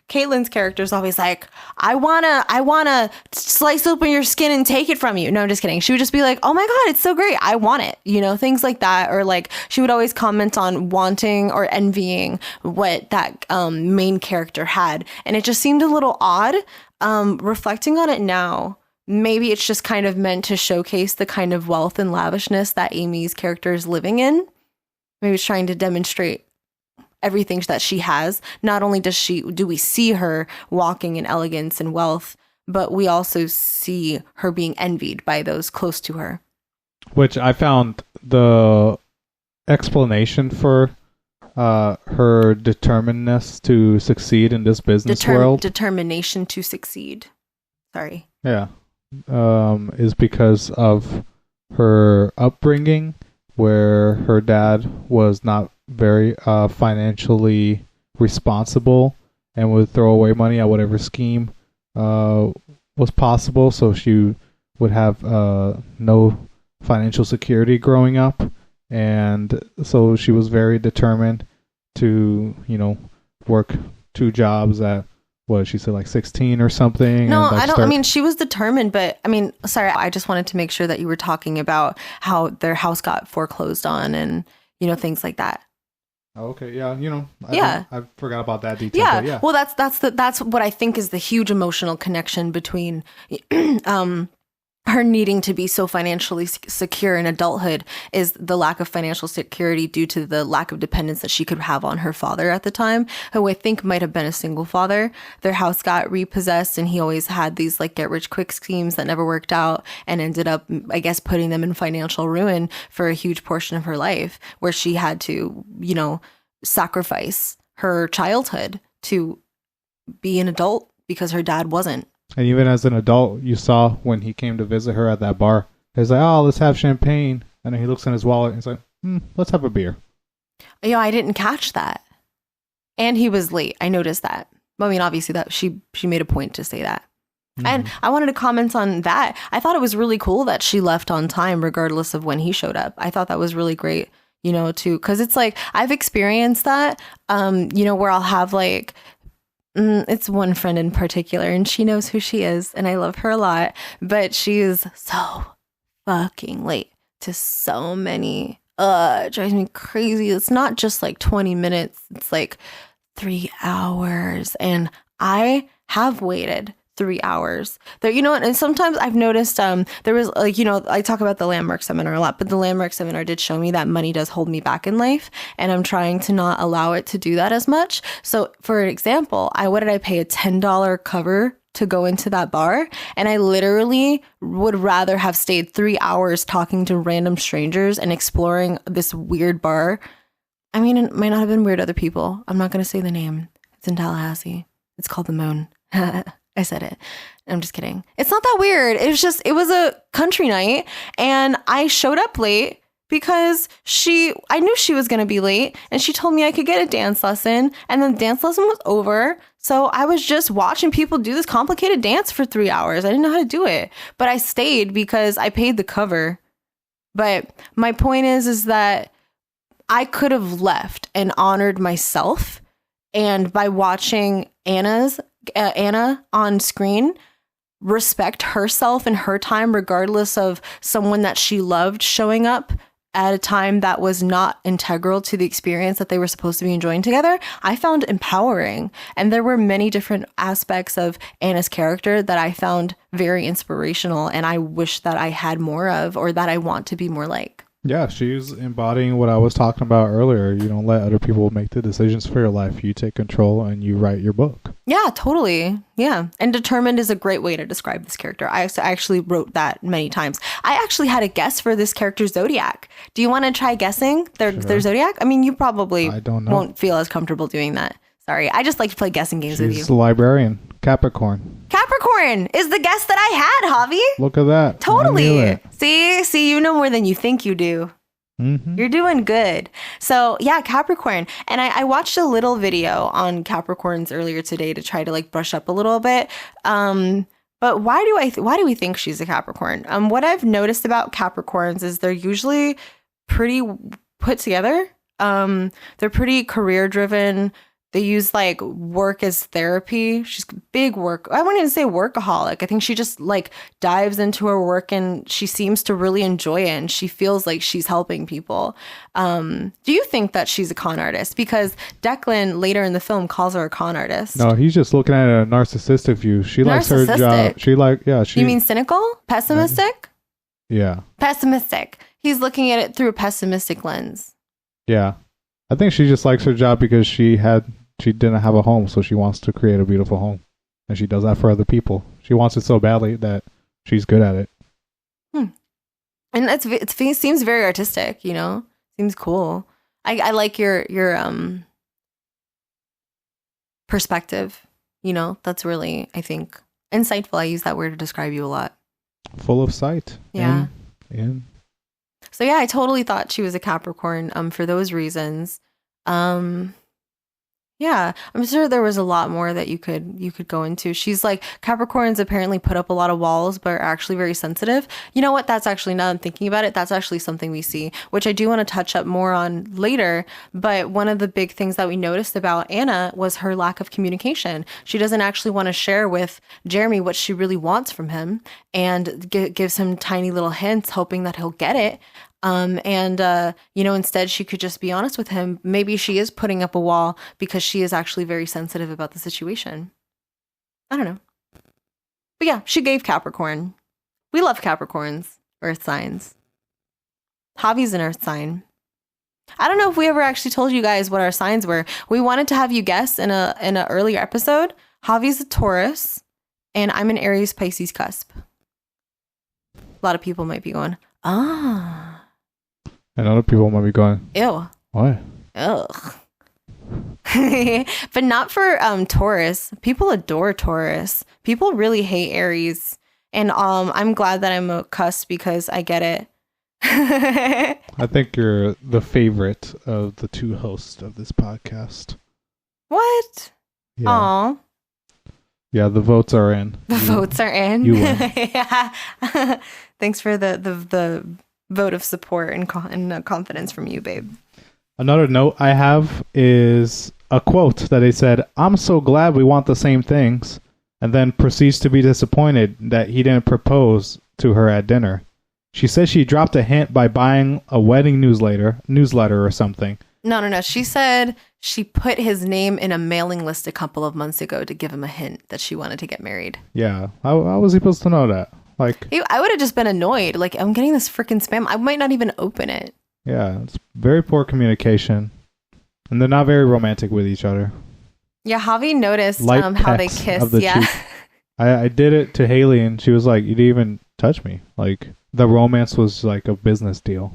Caitlin's character is always like, I wanna slice open your skin and take it from you. No, I'm just kidding. She would just be like, "Oh my God, it's so great. I want it." Things like that. Or like, she would always comment on wanting or envying what that main character had. And it just seemed a little odd. Reflecting on it now, maybe it's just kind of meant to showcase the kind of wealth and lavishness that Amy's character is living in. Maybe it's trying to demonstrate everything that she has. Not only do we see her walking in elegance and wealth, but we also see her being envied by those close to her. Which I found the explanation for her determinedness to succeed in this business world. Determination to succeed. Sorry. Yeah. Is because of her upbringing, where her dad was not very financially responsible and would throw away money at whatever scheme was possible. So she would have no financial security growing up. And so she was very determined to, work 2 jobs at, what she said, like 16 or something. No, I mean, she was determined, but sorry, I just wanted to make sure that you were talking about how their house got foreclosed on and, things like that. Oh, okay. Yeah. I forgot about that detail. Yeah. But yeah. Well, that's what I think is the huge emotional connection between, her needing to be so financially secure in adulthood is the lack of financial security due to the lack of dependence that she could have on her father at the time, who I think might have been a single father. Their house got repossessed, and he always had these like get rich quick schemes that never worked out and ended up, I guess, putting them in financial ruin for a huge portion of her life, where she had to, sacrifice her childhood to be an adult because her dad wasn't. And even as an adult, you saw when he came to visit her at that bar, he's like, "Oh, let's have champagne." And then he looks in his wallet and he's like, "Let's have a beer." Yeah, I didn't catch that. And he was late. I noticed that. I mean, obviously that she made a point to say that. Mm-hmm. And I wanted to comment on that. I thought it was really cool that she left on time regardless of when he showed up. I thought that was really great, because it's like, I've experienced that, where I'll have like, it's one friend in particular, and she knows who she is, and I love her a lot, but she is so fucking late to so many. It drives me crazy. It's not just like 20 minutes. It's like 3 hours, and I have waited 3 hours there, and sometimes I've noticed there was like, I talk about the landmark seminar a lot, but the landmark seminar did show me that money does hold me back in life, and I'm trying to not allow it to do that as much. So for example, what did I pay? A $10 cover to go into that bar, and I literally would rather have stayed 3 hours talking to random strangers and exploring this weird bar. I mean, it might not have been weird to other people. I'm not going to say the name. It's in Tallahassee. It's called the Moon. I said it. I'm just kidding. It's not that weird. It was a country night, and I showed up late because I knew she was going to be late, and she told me I could get a dance lesson, and the dance lesson was over. So I was just watching people do this complicated dance for 3 hours. I didn't know how to do it, but I stayed because I paid the cover. But my point is that I could have left and honored myself, and by watching Anna on screen respect herself and her time regardless of someone that she loved showing up at a time that was not integral to the experience that they were supposed to be enjoying together, I found empowering. And there were many different aspects of Anna's character that I found very inspirational, and I wish that I had more of, or that I want to be more like. Yeah, she's embodying what I was talking about earlier. You don't let other people make the decisions for your life. You take control and you write your book. Yeah, totally. Yeah. And determined is a great way to describe this character. I actually wrote that many times. I actually had a guess for this character's zodiac. Do you want to try guessing their zodiac? I mean, you probably won't feel as comfortable doing that. Sorry. I just like to play guessing games with you. She's the librarian. Capricorn. Capricorn is the guess that I had, Javi. Look at that. Totally. See, you know more than you think you do. Mm-hmm. You're doing good. So yeah, Capricorn. And I watched a little video on Capricorns earlier today to try to like brush up a little bit. But why do we think she's a Capricorn? What I've noticed about Capricorns is they're usually pretty put together. They're pretty career driven. They use like work as therapy. She's big work. I wouldn't even say workaholic. I think she just like dives into her work and she seems to really enjoy it. And she feels like she's helping people. Do you think that she's a con artist? Because Declan later in the film calls her a con artist. No, he's just looking at a narcissistic view. She likes her job. You mean cynical? Pessimistic? Yeah. Pessimistic. He's looking at it through a pessimistic lens. Yeah. I think she just likes her job because she didn't have a home, so she wants to create a beautiful home. And she does that for other people. She wants it so badly that she's good at it. And it seems very artistic, you know? Seems cool. I like your perspective, you know? That's really, I think, insightful. I use that word to describe you a lot. Full of sight. Yeah. So yeah, I totally thought she was a Capricorn for those reasons. Yeah, I'm sure there was a lot more that you could go into. She's like, Capricorns apparently put up a lot of walls, but are actually very sensitive. You know what? That's actually, now I'm thinking about it, that's actually something we see, which I do want to touch up more on later. But one of the big things that we noticed about Anna was her lack of communication. She doesn't actually want to share with Jeremy what she really wants from him, and gives him tiny little hints, hoping that he'll get it. Instead she could just be honest with him. Maybe she is putting up a wall because she is actually very sensitive about the situation. I don't know. But yeah, she gave Capricorn. We love Capricorns, earth signs. Javi's an earth sign. I don't know if we ever actually told you guys what our signs were. We wanted to have you guess in an earlier episode. Javi's a Taurus and I'm an Aries Pisces cusp. A lot of people might be going, and other people might be going, ew. What? Ugh. But not for Taurus. People adore Taurus. People really hate Aries. And I'm glad that I'm a cusp because I get it. I think you're the favorite of the two hosts of this podcast. What? Yeah. Aw. Yeah, the votes are in. The votes are in. You win. Yeah. Thanks for the vote of support and confidence from you, babe. Another note I have is a quote that they said, "I'm so glad we want the same things," and then proceeds to be disappointed that he didn't propose to her at dinner. She says she dropped a hint by buying a wedding newsletter or something. No. She said she put his name in a mailing list a couple of months ago to give him a hint that she wanted to get married. Yeah. How was he supposed to know that? I would have just been annoyed. Like, I'm getting this freaking spam. I might not even open it. Yeah, it's very poor communication. And they're not very romantic with each other. Yeah, Javi noticed how they kiss. Yeah. I did it to Hailey and she was like, "You didn't even touch me." Like, the romance was like a business deal.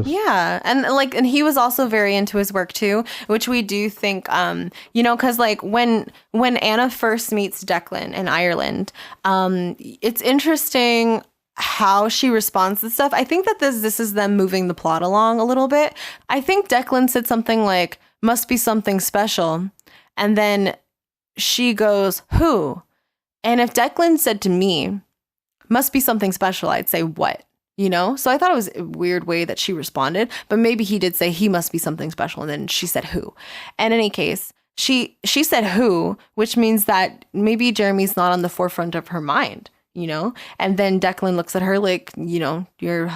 Yeah, and he was also very into his work too, which we do think, because like when Anna first meets Declan in Ireland, it's interesting how she responds to stuff. I think that this is them moving the plot along a little bit. I think Declan said something like, "Must be something special," and then she goes, "Who?" And if Declan said to me, "Must be something special," I'd say, "What?" You know? So I thought it was a weird way that she responded, but maybe he did say he must be something special. And then she said who. In any case, she said who, which means that maybe Jeremy's not on the forefront of her mind, you know? And then Declan looks at her like, you know, you're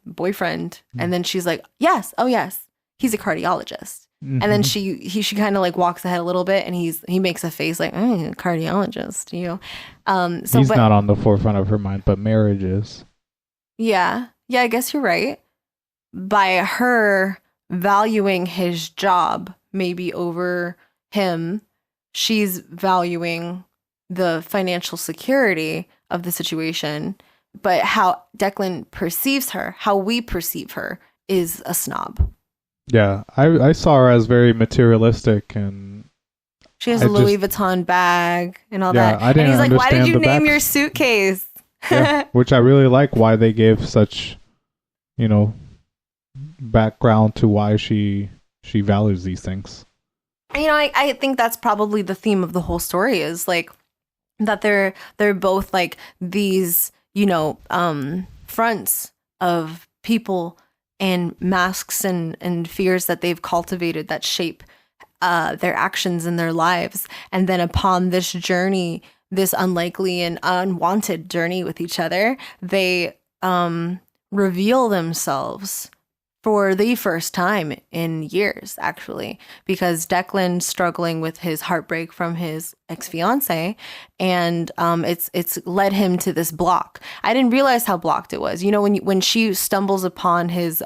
boyfriend. And then she's like, yes, oh yes, he's a cardiologist. And then she kind of like walks ahead a little bit, and he makes a face like, cardiologist, you know. So he's not on the forefront of her mind, but marriage is. Yeah, I guess you're right. By her valuing his job maybe over him, she's valuing the financial security of the situation. But how Declan perceives her, how we perceive her, is a snob. Yeah, I saw her as very materialistic, and she has a Louis Vuitton bag and all that. I didn't and he's like, why did you understand name your suitcase? Yeah, which I really like, why they gave such, you know, background to why she values these things. You know, I think that's probably the theme of the whole story, is like that they're both like these, you know, fronts of people and masks and fears that they've cultivated that shape their actions in their lives. And then upon this journey, this unlikely and unwanted journey with each other, they reveal themselves for the first time in years, actually, because Declan's struggling with his heartbreak from his ex-fiance, and it's led him to this block. I didn't realize how blocked it was. You know, when she stumbles upon his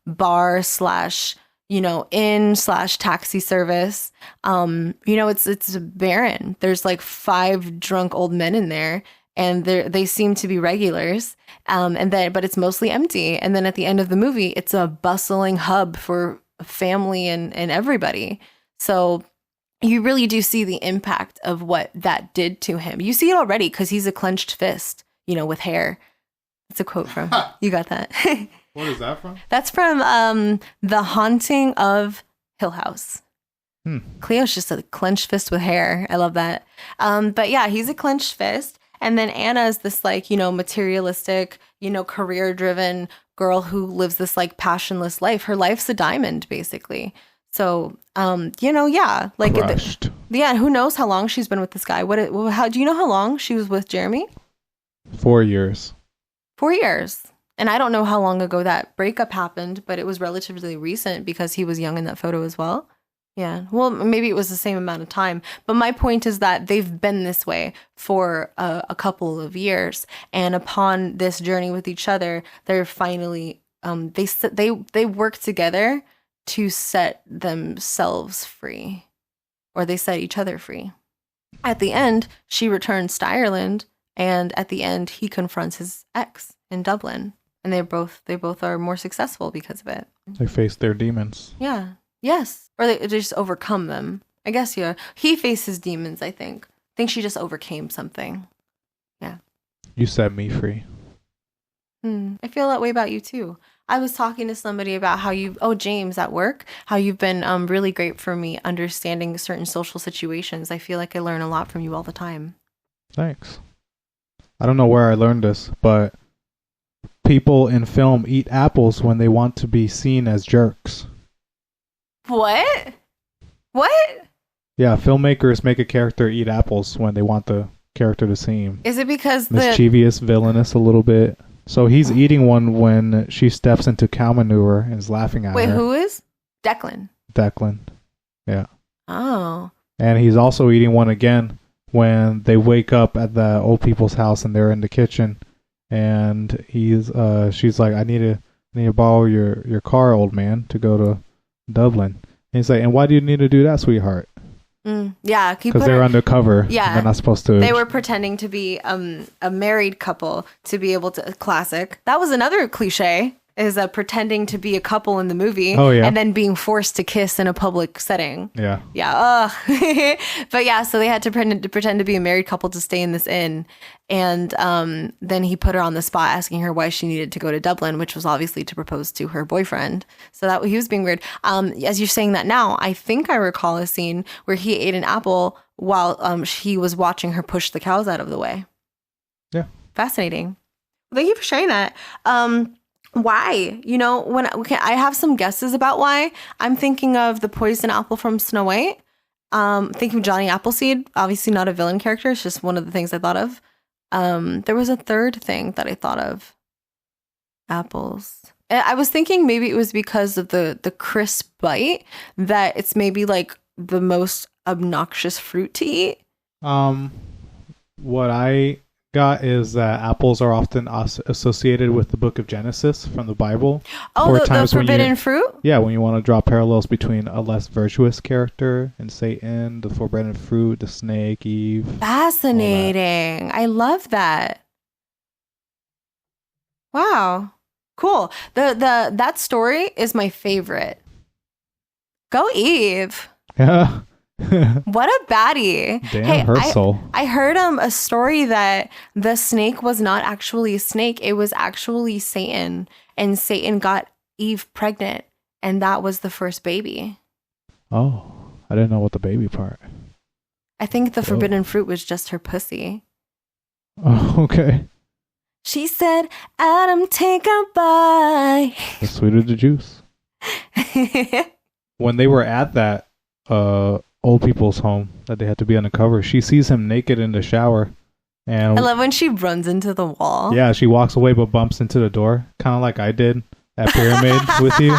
bar slash, you know, inn slash taxi service, you know, it's barren. There's like 5 drunk old men in there, and they seem to be regulars. But it's mostly empty. And then at the end of the movie, it's a bustling hub for family and everybody. So you really do see the impact of what that did to him. You see it already because he's a clenched fist, you know, with hair. It's a quote from, you got that. What is that from? That's from The Haunting of Hill House. Cleo's just a clenched fist with hair. I love that. But yeah, he's a clenched fist. And then Anna is this like, you know, materialistic, you know, career-driven girl who lives this like passionless life. Her life's a diamond, basically. So, you know, yeah, like, who knows how long she's been with this guy? How do you know how long she was with Jeremy? 4 years. 4 years. And I don't know how long ago that breakup happened, but it was relatively recent because he was young in that photo as well. Yeah, well, maybe it was the same amount of time. But my point is that they've been this way for a couple of years. And upon this journey with each other, they're finally, they work together to set themselves free. Or they set each other free. At the end, she returns to Ireland. And at the end, he confronts his ex in Dublin. And they both are more successful because of it. They face their demons. Yeah. Yes. Or they just overcome them. I guess, yeah. He faces demons, I think. I think she just overcame something. Yeah. You set me free. I feel that way about you, too. I was talking to somebody about how James at work, how you've been really great for me understanding certain social situations. I feel like I learn a lot from you all the time. Thanks. I don't know where I learned this, but people in film eat apples when they want to be seen as jerks. What? Yeah, filmmakers make a character eat apples when they want the character to seem is it because mischievous, villainous a little bit. So he's eating one when she steps into cow manure and is laughing at her. Wait, who is? Declan. Yeah. Oh. And he's also eating one again when they wake up at the old people's house and they're in the kitchen, and she's like, I need to borrow your car, old man, to go to Dublin. And he's like, and why do you need to do that, sweetheart? Yeah, because they're undercover. Yeah, they're not supposed to. They were pretending to be a married couple to be able to. Classic. That was another cliche. Is pretending to be a couple in the movie. Oh, yeah. And then being forced to kiss in a public setting. Yeah. Yeah. But yeah, so they had to pretend to be a married couple to stay in this inn. And then he put her on the spot asking her why she needed to go to Dublin, which was obviously to propose to her boyfriend. So that he was being weird. As you're saying that now, I think I recall a scene where he ate an apple while he was watching her push the cows out of the way. Yeah. Fascinating. Thank you for sharing that. Why? You know, I have some guesses about why. I'm thinking of the poison apple from Snow White. Thinking of Johnny Appleseed, obviously not a villain character. It's just one of the things I thought of. There was a third thing that I thought of. Apples. I was thinking maybe it was because of the crisp bite that it's maybe like the most obnoxious fruit to eat. What I got is that apples are often associated with the book of Genesis from the Bible. Oh, the forbidden fruit? Yeah, when you want to draw parallels between a less virtuous character and Satan, the forbidden fruit, the snake, Eve. Fascinating. I love that. Wow. Cool. That story is my favorite. Go Eve. Yeah. What a baddie. Damn, her soul. I heard a story that the snake was not actually a snake. It was actually Satan. And Satan got Eve pregnant. And that was the first baby. Oh, I didn't know what the baby part. I think the forbidden fruit was just her pussy. Oh, okay. She said, Adam, take a bite. The sweeter the juice. When they were at that old people's home that they had to be undercover, she sees him naked in the shower. And I love when she runs into the wall. Yeah, she walks away but bumps into the door, kind of like I did at Pyramid with you.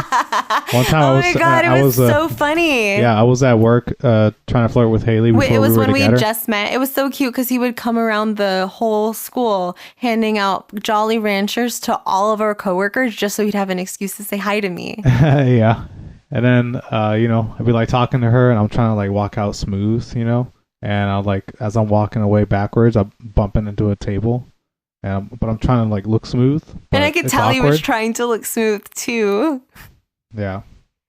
One time it was so funny. Yeah, I was at work trying to flirt with Hailey before it was we were when we together. just met. It was so cute because he would come around the whole school handing out Jolly Ranchers to all of our coworkers just so he'd have an excuse to say hi to me. Yeah. And then, I'd be like talking to her and I'm trying to like walk out smooth, and I'll like, as I'm walking away backwards, I'm bumping into a table. But I'm trying to like look smooth. And I could tell he was trying to look smooth too. Yeah.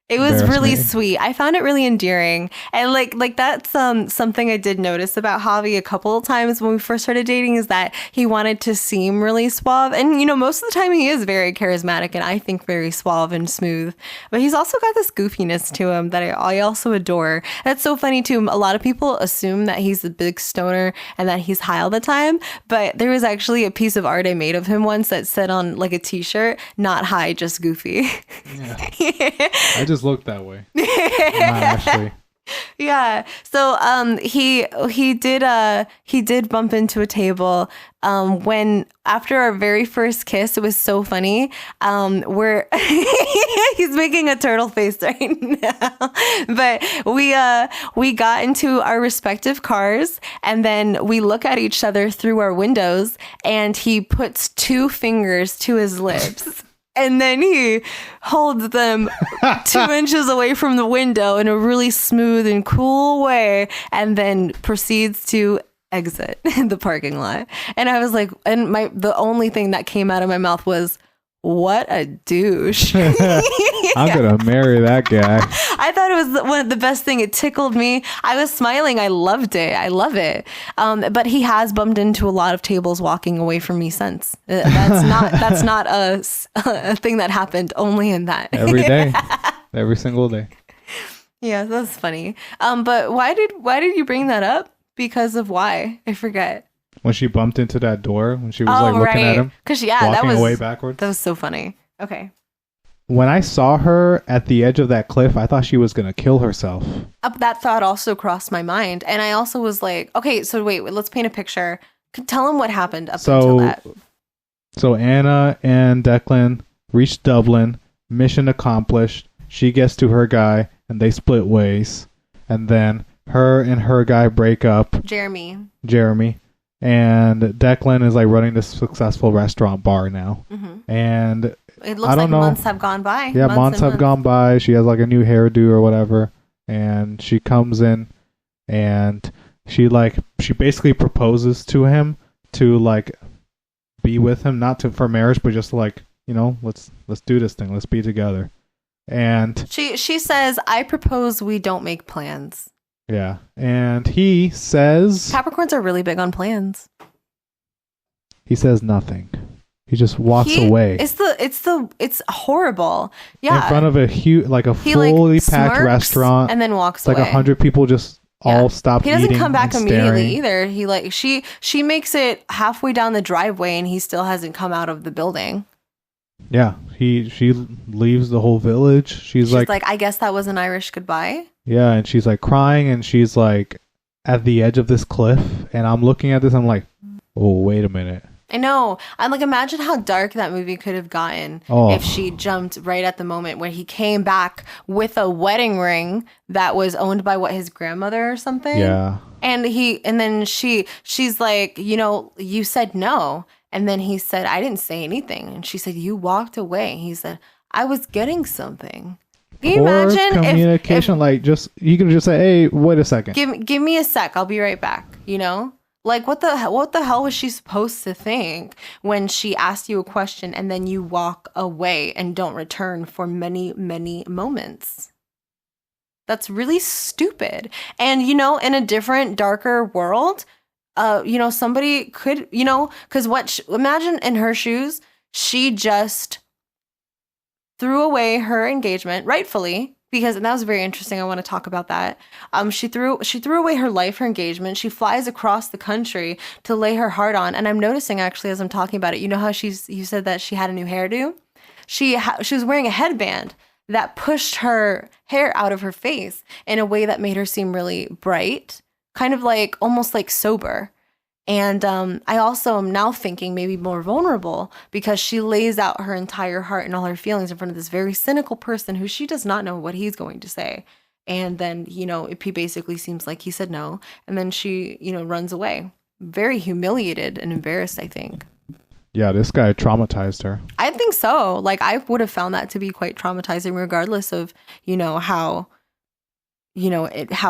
It was really sweet. I found it really endearing. And like that's something I did notice about Javi a couple of times when we first started dating is that he wanted to seem really suave. And, most of the time he is very charismatic and I think very suave and smooth. But he's also got this goofiness to him that I also adore. That's so funny too. A lot of people assume that he's a big stoner and that he's high all the time. But there was actually a piece of art I made of him once that said on like a t-shirt, not high, just goofy. Yeah. I just looked that way. Not actually. Yeah. So he did bump into a table when after our very first kiss. It was so funny. Where he's making a turtle face right now. But we got into our respective cars and then we look at each other through our windows and he puts 2 fingers to his lips. And then he holds them 2 inches away from the window in a really smooth and cool way, and then proceeds to exit the parking lot. And I was like, and the only thing that came out of my mouth was, what a douche. I'm gonna marry that guy. I thought it was one of the best thing. It tickled me. I was smiling. I loved it. I love it. But he has bumped into a lot of tables walking away from me since. That's not a thing that happened only in that. Every day. Every single day. Yeah, that's funny. But why did you bring that up? Because of why? I forget. When she bumped into that door, when she was looking at him, walking away backwards. That was so funny. Okay. When I saw her at the edge of that cliff, I thought she was going to kill herself. That thought also crossed my mind. And I also was like, okay, so wait, let's paint a picture. Tell him what happened until that. So Anna and Declan reach Dublin, mission accomplished. She gets to her guy and they split ways. And then her and her guy break up. Jeremy. And Declan is like running this successful restaurant bar now. Mm-hmm. And it looks like months have gone by. Yeah, months have gone by. She has like a new hairdo or whatever. And she comes in and she basically proposes to him to like be with him, not for marriage, but just like, let's do this thing. Let's be together. And she says, I propose we don't make plans. Yeah. And he says Capricorns are really big on plans. He says nothing. He just walks away. It's horrible. Yeah. In front of a huge, like a fully packed restaurant. And then walks away. Like 100 people just all stop eating. He doesn't come back immediately either. He she makes it halfway down the driveway and he still hasn't come out of the building. Yeah. She leaves the whole village. She's like, I guess that was an Irish goodbye. Yeah, and she's like crying and she's like at the edge of this cliff and I'm looking at this, I'm like, oh, wait a minute. I know. I'm like, imagine how dark that movie could have gotten if she jumped right at the moment when he came back with a wedding ring that was owned by his grandmother or something. Yeah. And then she's like, you said no. And then he said, I didn't say anything. And she said, you walked away. He said, I was getting something. Can you imagine communication? Like, you can just say, hey, wait a second. Give me a sec. I'll be right back. Like, what the hell was she supposed to think when she asked you a question and then you walk away and don't return for many, many moments? That's really stupid. And, in a different, darker world, somebody could, because imagine in her shoes, she just threw away her engagement, rightfully, because and that was very interesting. I want to talk about that. She threw away her life, her engagement. She flies across the country to lay her heart on. And I'm noticing actually as I'm talking about it, you know how you said that she had a new hairdo? She was wearing a headband that pushed her hair out of her face in a way that made her seem really bright, kind of like almost like sober. And I also am now thinking maybe more vulnerable because she lays out her entire heart and all her feelings in front of this very cynical person who she does not know what he's going to say. And then, he basically seems like he said no. And then she, runs away. Very humiliated and embarrassed, I think. Yeah, this guy traumatized her. I think so. Like, I would have found that to be quite traumatizing regardless of, how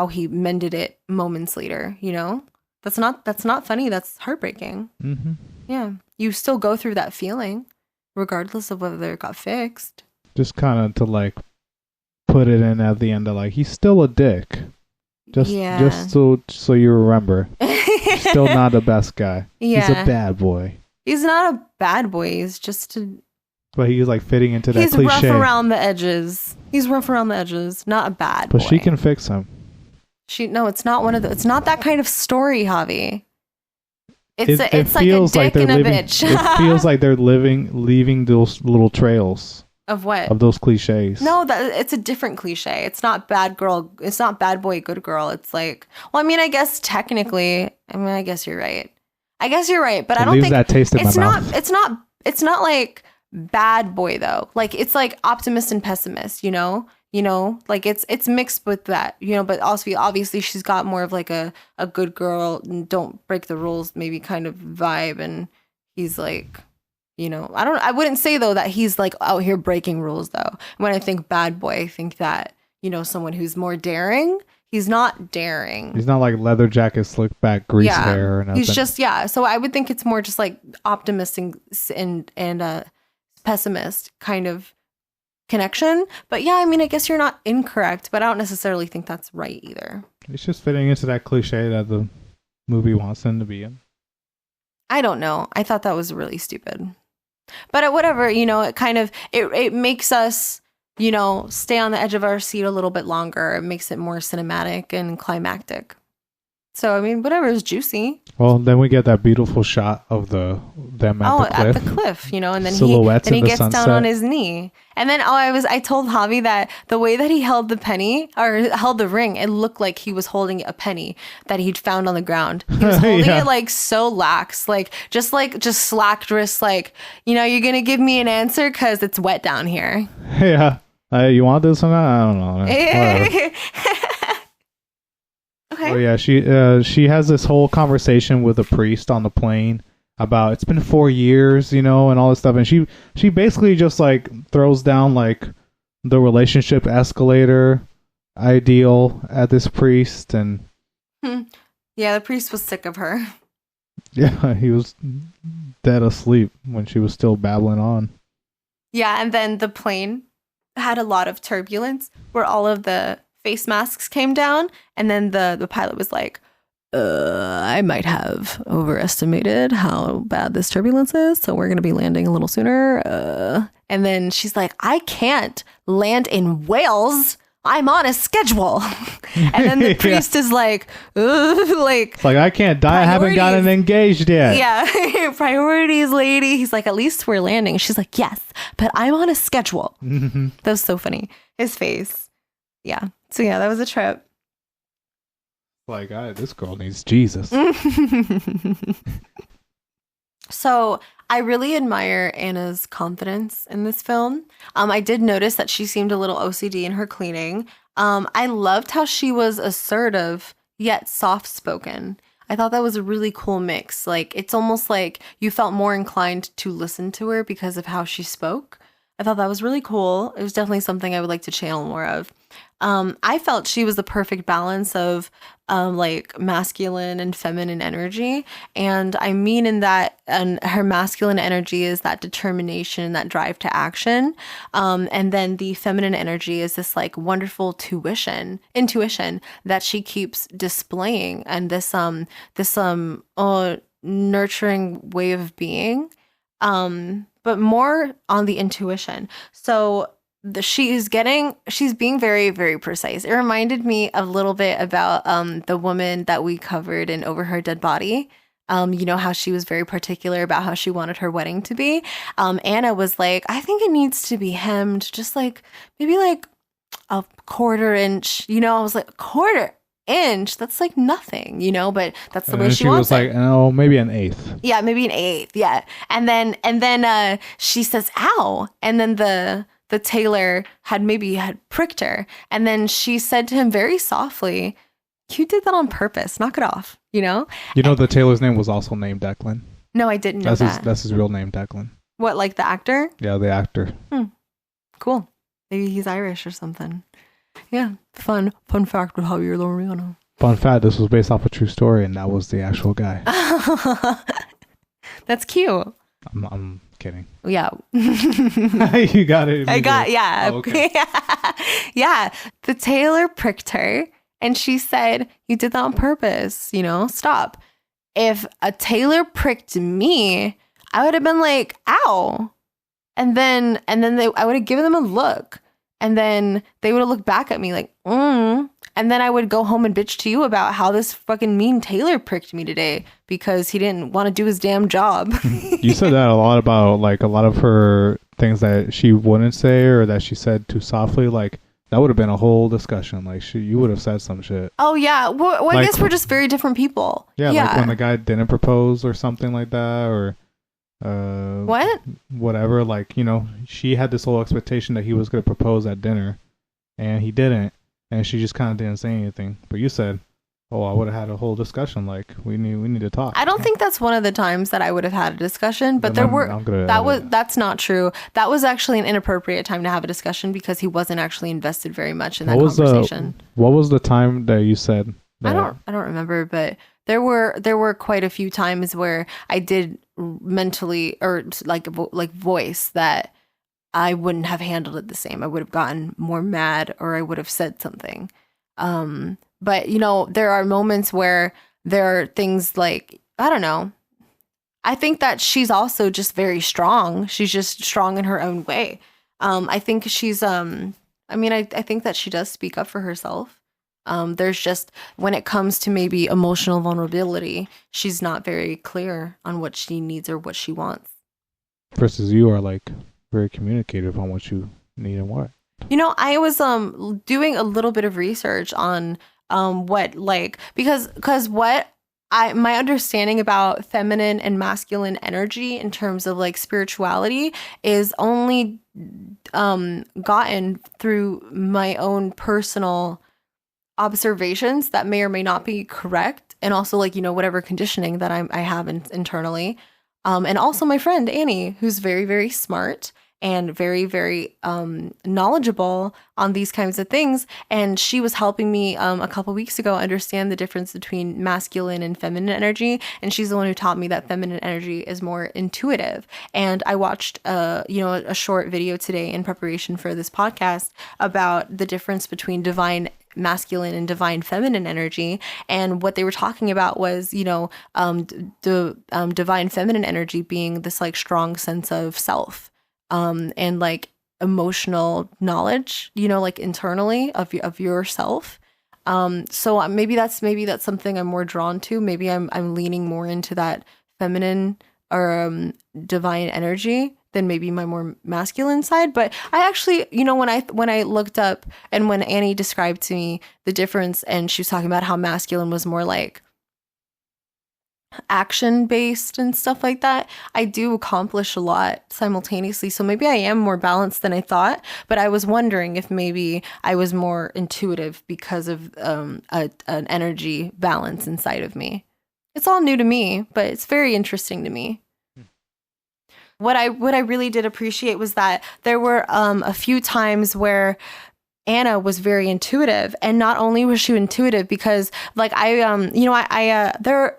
he mended it moments later, That's not funny. That's heartbreaking. Mm-hmm. Yeah. You still go through that feeling regardless of whether it got fixed. Just kind of to like put it in at the end of like, he's still a dick. Just so you remember. Still not the best guy. Yeah. He's a bad boy. He's not a bad boy. He's just but he's like fitting into that cliche. He's rough around the edges. Not a bad boy. But she can fix him. No, it's not it's not that kind of story, Javi. It's like a dick and a bitch. It feels like they're leaving those little trails. Of what? Of those cliches. No, it's a different cliche. It's not bad girl. It's not bad boy, good girl. It's like, well, I guess technically, I guess you're right. But I don't think that taste in it's my not. mouth. It's not like bad boy though. Like it's like optimist and pessimist. Like it's mixed with that. But also obviously she's got more of like a good girl and don't break the rules maybe kind of vibe, and he's like. I wouldn't say though that he's like out here breaking rules though. When I think bad boy, I think that, someone who's more daring. He's not daring. He's not like leather jacket, slick back, grease hair or nothing. He's just, so I would think it's more just like optimistic and pessimist kind of connection. But yeah, I guess you're not incorrect, but I don't necessarily think that's right either. It's just fitting into that cliche that the movie wants him to be in. I don't know. I thought that was really stupid. But whatever, it kind of, it makes us, stay on the edge of our seat a little bit longer. It makes it more cinematic and climactic. So, whatever is juicy. Well, then we get that beautiful shot of them at the cliff. And then silhouettes he gets sunset. down on his knee. And then I told Javi that the way that he held the penny or held the ring, it looked like he was holding a penny that he'd found on the ground. He was holding it like so lax, like just slack wrist, like, you're going to give me an answer because it's wet down here. Yeah. You want this or not? I don't know. Okay. Oh yeah, she has this whole conversation with a priest on the plane about it's been 4 years, and all this stuff, and she basically just like throws down like the relationship escalator ideal at this priest, and yeah, the priest was sick of her. Yeah, he was dead asleep when she was still babbling on. Yeah, and then the plane had a lot of turbulence where all of the face masks came down, and then the pilot was like, I might have overestimated how bad this turbulence is, so we're going to be landing a little sooner. And then she's like, I can't land in Wales. I'm on a schedule. And then the priest is like, it's like, I can't die. I haven't gotten engaged yet. Yeah. Priorities, lady. He's like, at least we're landing. She's like, yes, but I'm on a schedule. That was so funny. His face. Yeah. So yeah, that was a trip. Like, this girl needs Jesus. So I really admire Anna's confidence in this film. I did notice that she seemed a little OCD in her cleaning. I loved how she was assertive yet soft-spoken. I thought that was a really cool mix. Like, it's almost like you felt more inclined to listen to her because of how she spoke. I thought that was really cool. It was definitely something I would like to channel more of. I felt she was the perfect balance of like masculine and feminine energy. And I mean in that, and her masculine energy is that determination, that drive to action. And then the feminine energy is this like wonderful intuition that she keeps displaying, and this nurturing way of being. But more on the intuition. So she's being very, very precise. It reminded me a little bit about the woman that we covered in Over Her Dead Body. You know how she was very particular about how she wanted her wedding to be. Anna was like, I think it needs to be hemmed just like maybe like a quarter inch. You know, I was like, a quarter inch? That's like nothing, you know, but that's the way she wants it. She was like, oh, maybe an eighth. Yeah, maybe an eighth. Yeah. And then she says, ow. And then the tailor had pricked her. And then she said to him very softly, you did that on purpose. Knock it off, you know? You know, the tailor's name was also named Declan. No, I didn't know that. That's his real name, Declan. What, like the actor? Yeah, the actor. Cool. Maybe he's Irish or something. Yeah. Fun fact with Javier Laureano. Fun fact, this was based off a true story, and that was the actual guy. That's cute. I'm kidding. Yeah. You got it. Yeah. Oh, okay. Yeah. The tailor pricked her, and she said, you did that on purpose, you know, stop. If a tailor pricked me, I would have been like, ow. And then I would have given them a look. And then they would have looked back at me like, And then I would go home and bitch to you about how this fucking mean tailor pricked me today because he didn't want to do his damn job. You said that a lot about like a lot of her things that she wouldn't say or that she said too softly. Like that would have been a whole discussion. Like you would have said some shit. Oh yeah. Well, I guess we're just very different people. Yeah. Like when the guy didn't propose or something like that, or whatever, like, you know, she had this whole expectation that he was going to propose at dinner and he didn't, and she just kind of didn't say anything. But you said, oh, I would have had a whole discussion, like we need to talk. I don't think that's one of the times that I would have had a discussion, but that's not true. That was actually an inappropriate time to have a discussion because he wasn't actually invested very much in that conversation. What was the time that you said that? I don't remember, but there were quite a few times where I did mentally or like voice that I wouldn't have handled it the same. I would have gotten more mad or I would have said something. But you know, there are moments where there are things like, I don't know. I think that she's also just very strong. She's just strong in her own way. I think she's I think that she does speak up for herself. There's just, when it comes to maybe emotional vulnerability, she's not very clear on what she needs or what she wants. Versus you are like very communicative on what you need and what. You know, I was doing a little bit of research on what like, because what my understanding about feminine and masculine energy in terms of like spirituality is only gotten through my own personal observations that may or may not be correct, and also like, you know, whatever conditioning that I have internally, and also my friend Annie, who's very, very smart and very, very knowledgeable on these kinds of things, and she was helping me a couple weeks ago understand the difference between masculine and feminine energy, and she's the one who taught me that feminine energy is more intuitive. And I watched a short video today in preparation for this podcast about the difference between divine masculine and divine feminine energy, and what they were talking about was, you know, the divine feminine energy being this like strong sense of self, and like emotional knowledge, you know, like internally of yourself. So maybe that's something I'm more drawn to. Maybe I'm leaning more into that feminine or divine energy than maybe my more masculine side. But I actually, you know, when I looked up and when Annie described to me the difference, and she was talking about how masculine was more like action based and stuff like that, I do accomplish a lot simultaneously. So maybe I am more balanced than I thought, but I was wondering if maybe I was more intuitive because of an energy balance inside of me. It's all new to me, but it's very interesting to me. What I really did appreciate was that there were a few times where Anna was very intuitive, and not only was she intuitive because like there are,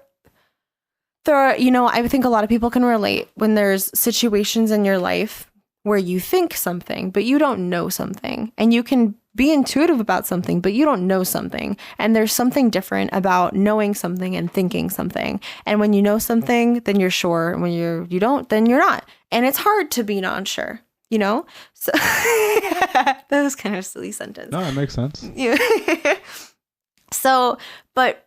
I think a lot of people can relate when there's situations in your life where you think something, but you don't know something, and you can be intuitive about something, but you don't know something. And there's something different about knowing something and thinking something. And when you know something, then you're sure. And when you don't, then you're not. And it's hard to be non-sure, So that was kind of a silly sentence. No, it makes sense. Yeah. So, but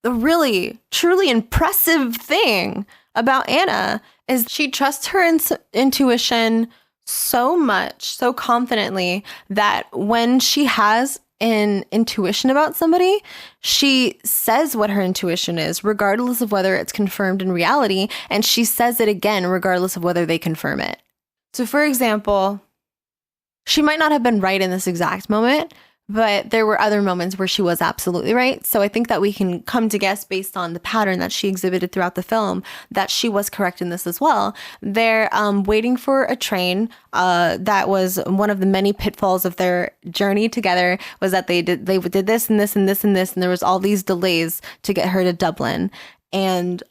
the really, truly impressive thing about Anna is she trusts her intuition so much, so confidently, that when she has an intuition about somebody, she says what her intuition is, regardless of whether it's confirmed in reality. And she says it again, regardless of whether they confirm it. So, for example, she might not have been right in this exact moment, but there were other moments where she was absolutely right. So I think that we can come to guess based on the pattern that she exhibited throughout the film that she was correct in this as well. They're waiting for a train. That was one of the many pitfalls of their journey together, was that they did this and this and this and this, and there was all these delays to get her to Dublin. And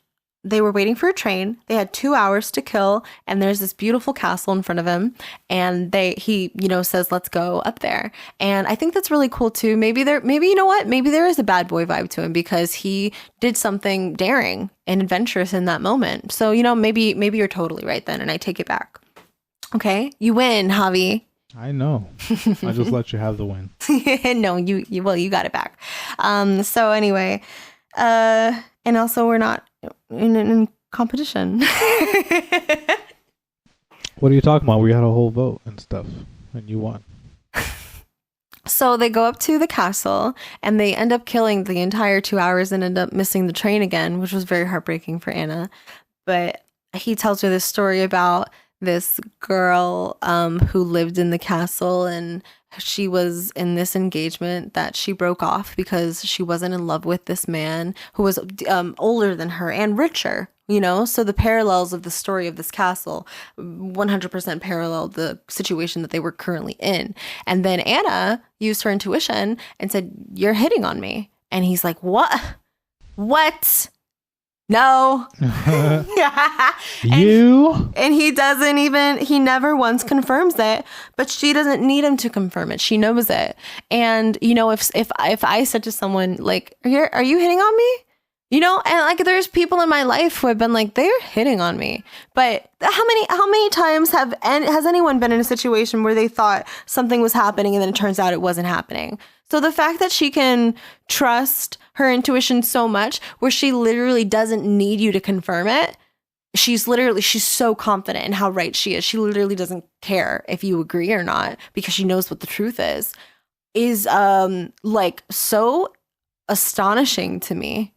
they were waiting for a train. They had 2 hours to kill, and there's this beautiful castle in front of him. And he says, "Let's go up there." And I think that's really cool too. Maybe you know what? Maybe there is a bad boy vibe to him because he did something daring and adventurous in that moment. So maybe you're totally right then, and I take it back. Okay, you win, Javi. I know. I just let you have the win. No, you got it back. So anyway, and also we're not in competition. What are you talking about? We had a whole vote and stuff, and you won. So they go up to the castle, and they end up killing the entire 2 hours and end up missing the train again, which was very heartbreaking for Anna. But he tells her this story about this girl who lived in the castle, and she was in this engagement that she broke off because she wasn't in love with this man who was older than her and richer, So the parallels of the story of this castle 100% parallel the situation that they were currently in. And then Anna used her intuition and said, "You're hitting on me." And he's like, "What? What? No." And he never once confirms it, but she doesn't need him to confirm it. She knows it. And if I said to someone like, are you hitting on me? And like there's people in my life who have been like, they're hitting on me. But how many times has anyone been in a situation where they thought something was happening and then it turns out it wasn't happening? So the fact that she can trust her intuition so much where she literally doesn't need you to confirm it. She's so confident in how right she is. She literally doesn't care if you agree or not because she knows what the truth is like so astonishing to me.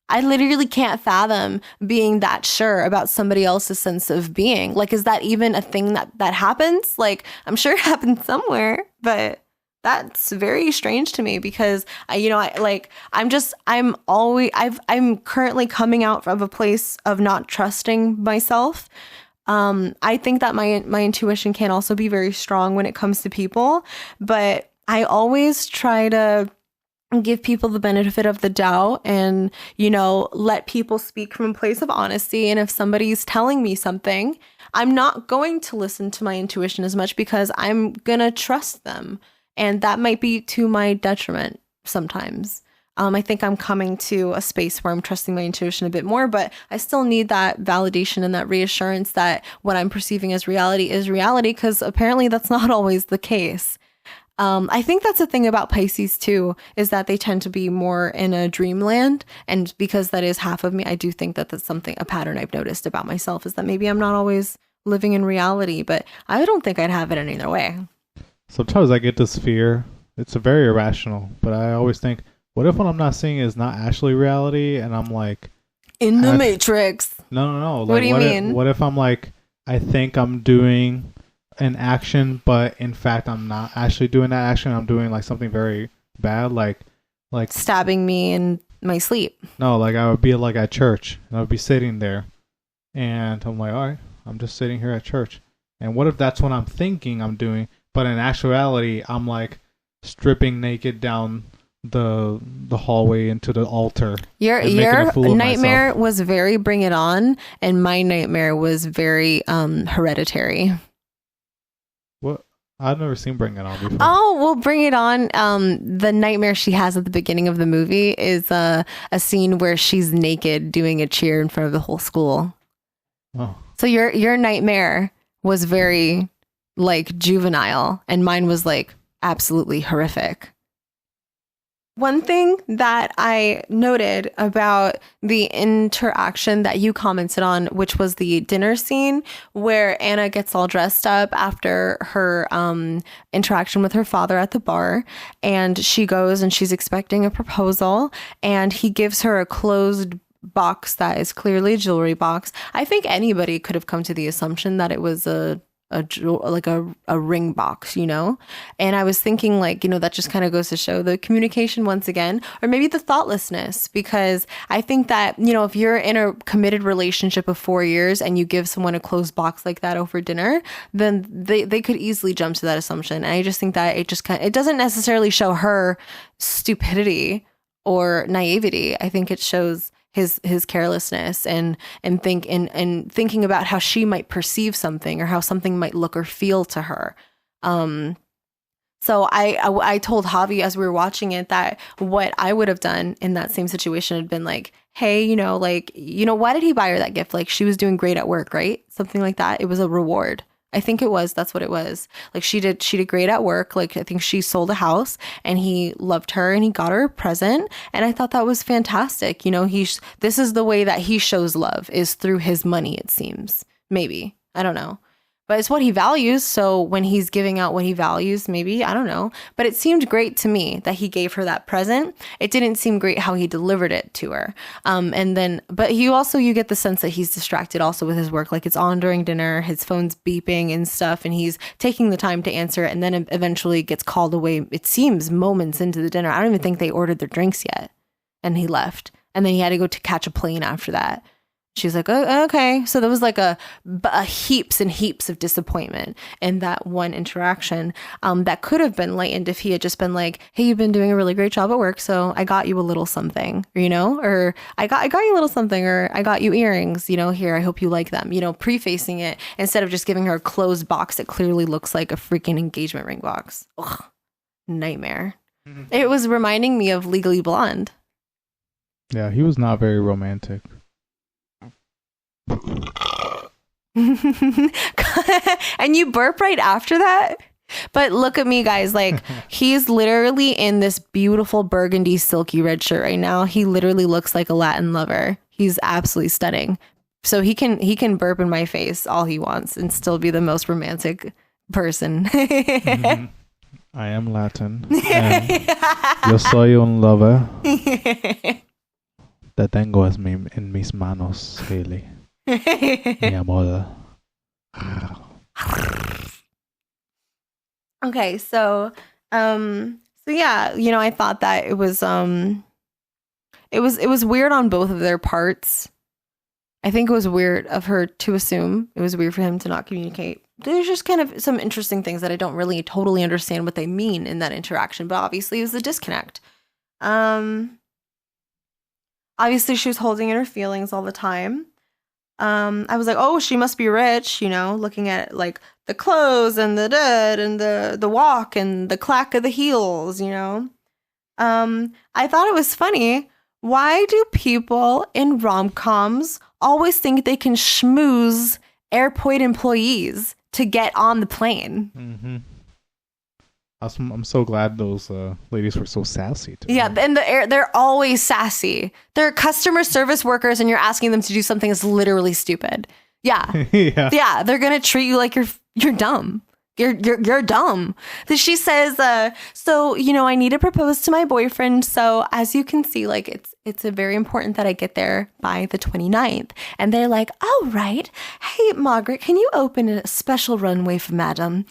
I literally can't fathom being that sure about somebody else's sense of being. Like, is that even a thing that happens? Like, I'm sure it happens somewhere, but that's very strange to me because I'm currently coming out of a place of not trusting myself. I think that my intuition can also be very strong when it comes to people, but I always try to give people the benefit of the doubt and, let people speak from a place of honesty. And if somebody's telling me something, I'm not going to listen to my intuition as much because I'm going to trust them. And that might be to my detriment sometimes. I think I'm coming to a space where I'm trusting my intuition a bit more, but I still need that validation and that reassurance that what I'm perceiving as reality is reality, because apparently that's not always the case. I think that's the thing about Pisces too, is that they tend to be more in a dreamland. And because that is half of me, I do think that that's a pattern I've noticed about myself, is that maybe I'm not always living in reality, but I don't think I'd have it any other way. Sometimes I get this fear. It's very irrational, but I always think, what if what I'm not seeing is not actually reality? And I'm like, In the Matrix. No. Like, What do you mean? What if I'm like, I think I'm doing an action, but in fact I'm not actually doing that action. I'm doing like something very bad, like stabbing me in my sleep. No, like I would be like at church and I would be sitting there and I'm like, all right, I'm just sitting here at church. And what if that's what I'm thinking I'm doing, but in actuality I'm like stripping naked down the hallway into the altar. Your nightmare was very Bring It On, and my nightmare was very Hereditary. What? I've never seen Bring It On before. Oh, well, Bring It On. The nightmare she has at the beginning of the movie is a scene where she's naked doing a cheer in front of the whole school. Oh. So your nightmare was very like juvenile, and mine was like absolutely horrific. One thing that I noted about the interaction that you commented on, which was the dinner scene where Anna gets all dressed up after her interaction with her father at the bar, and she goes and she's expecting a proposal, and he gives her a closed box that is clearly a jewelry box. I think anybody could have come to the assumption that it was a ring box, you know? And I was thinking like, you know, that just kind of goes to show the communication once again, or maybe the thoughtlessness, because I think that, you know, if you're in a committed relationship of 4 years and you give someone a closed box like that over dinner, then they could easily jump to that assumption. And I just think that it doesn't necessarily show her stupidity or naivety. I think it shows his carelessness and thinking about how she might perceive something or how something might look or feel to her. So I told Javi as we were watching it that what I would have done in that same situation had been like, hey, you know, why did he buy her that gift? Like, she was doing great at work, right? Something like that. It was a reward. I think that's what it was. Like, she did great at work. Like, I think she sold a house and he loved her and he got her a present. And I thought that was fantastic. You know, this is the way that he shows love, is through his money, it seems. Maybe. I don't know. But it's what he values. So when he's giving out what he values, maybe, I don't know. But it seemed great to me that he gave her that present. It didn't seem great how he delivered it to her. But you get the sense that he's distracted also with his work. Like, it's on during dinner, his phone's beeping and stuff, and he's taking the time to answer it, and then it eventually gets called away. It seems moments into the dinner. I don't even think they ordered their drinks yet. And he left. And then he had to go to catch a plane after that. She's like, oh, okay. So there was like a heaps and heaps of disappointment in that one interaction that could have been lightened if he had just been like, hey, you've been doing a really great job at work, so I got you a little something, you know, or I got you a little something, or I got you earrings, you know, here, I hope you like them, you know, prefacing it instead of just giving her a closed box that clearly looks like a freaking engagement ring box. Ugh, nightmare. Mm-hmm. It was reminding me of Legally Blonde. Yeah, he was not very romantic. And you burp right after that. But look at me, guys. Like, he's literally in this beautiful burgundy silky red shirt right now. He literally looks like a Latin lover. He's absolutely stunning. So he can burp in my face all he wants and still be the most romantic person. Mm-hmm. I am Latin. Yo soy un lover. Te tengo en mis manos, Hailey. Mi amor. Okay, so yeah, you know, I thought that it was weird on both of their parts. I think it was weird of her to assume. It was weird for him to not communicate. There's just kind of some interesting things that I don't really totally understand what they mean in that interaction, but obviously it was a disconnect. Obviously she was holding in her feelings all the time. I was like, oh, she must be rich, you know, looking at like the clothes and the dead and the walk and the clack of the heels, you know. I thought it was funny. Why do people in rom-coms always think they can schmooze airport employees to get on the plane? Mm-hmm. I'm so glad those ladies were so sassy. Yeah, and they're always sassy. They're customer service workers, and you're asking them to do something that's literally stupid. Yeah, yeah. They're gonna treat you like you're dumb. You're dumb. She says, so, you know, I need to propose to my boyfriend. So as you can see, like, it's very important that I get there by the 29th. And they're like, oh, right. Hey, Margaret, can you open a special runway for Madam?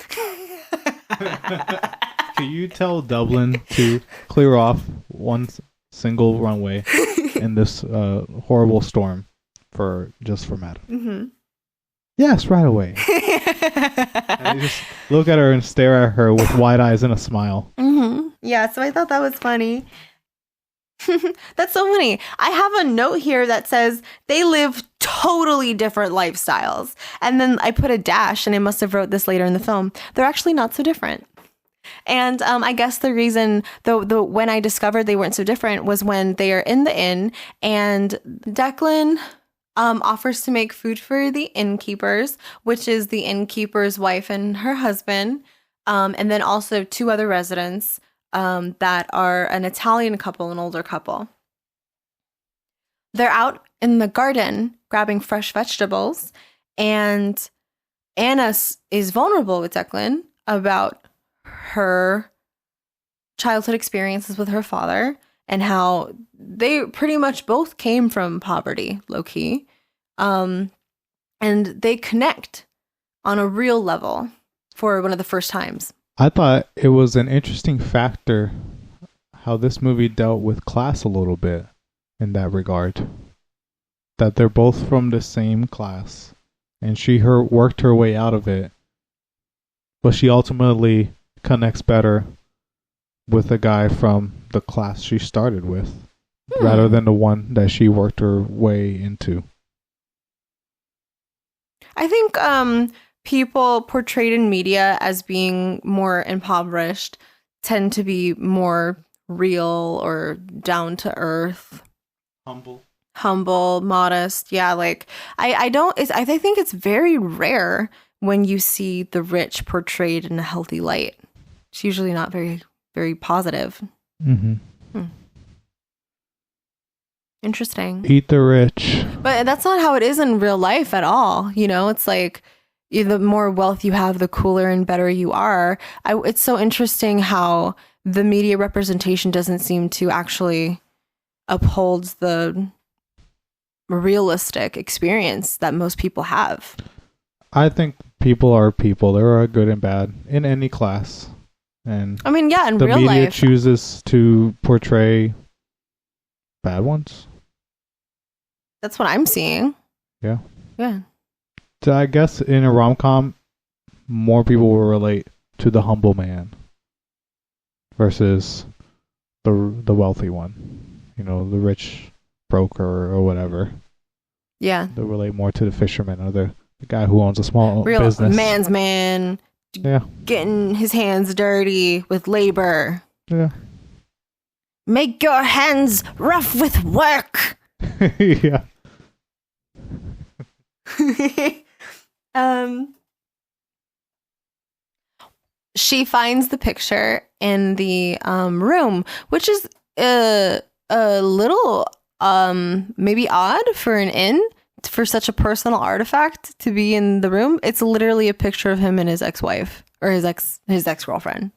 Can you tell Dublin to clear off one single runway in this horrible storm for Madam? Mm-hmm. Yes, right away. And you just look at her and stare at her with wide eyes and a smile. Mm-hmm. Yeah, so I thought that was funny. That's so funny. I have a note here that says they live totally different lifestyles. And then I put a dash, and I must have wrote this later in the film. They're actually not so different. And I guess the reason, though, when I discovered they weren't so different was when they are in the inn, and Declan offers to make food for the innkeepers, which is the innkeeper's wife and her husband, and then also 2 other residents that are an Italian couple, an older couple. They're out in the garden grabbing fresh vegetables, and Anna is vulnerable with Declan about her childhood experiences with her father and how they pretty much both came from poverty, low-key. And they connect on a real level for one of the first times. I thought it was an interesting factor how this movie dealt with class a little bit in that regard. That they're both from the same class, and she worked her way out of it, but she ultimately connects better with a guy from the class she started with rather than the one that she worked her way into. I think people portrayed in media as being more impoverished tend to be more real or down to earth, humble, modest. Yeah, like I think it's very rare when you see the rich portrayed in a healthy light. It's usually not very, very positive. Mm-hmm. Interesting. Eat the rich. But that's not how it is in real life at all. You know, it's like the more wealth you have, the cooler and better you are. It's so interesting how the media representation doesn't seem to actually uphold the realistic experience that most people have. I think people are people. There are good and bad in any class. And I mean, yeah, in the real media life, chooses to portray bad ones. that's what I'm seeing. Yeah. Yeah. So I guess in a rom-com, more people will relate to the humble man versus the wealthy one. You know, the rich broker or whatever. Yeah. They'll relate more to the fisherman or the guy who owns a small Real business. man's man. Yeah. Getting his hands dirty with labor. Yeah. Make your hands rough with work. Yeah. She finds the picture in the room, which is a little maybe odd for an inn, for such a personal artifact to be in the room. It's literally a picture of him and his ex-wife or his ex-girlfriend.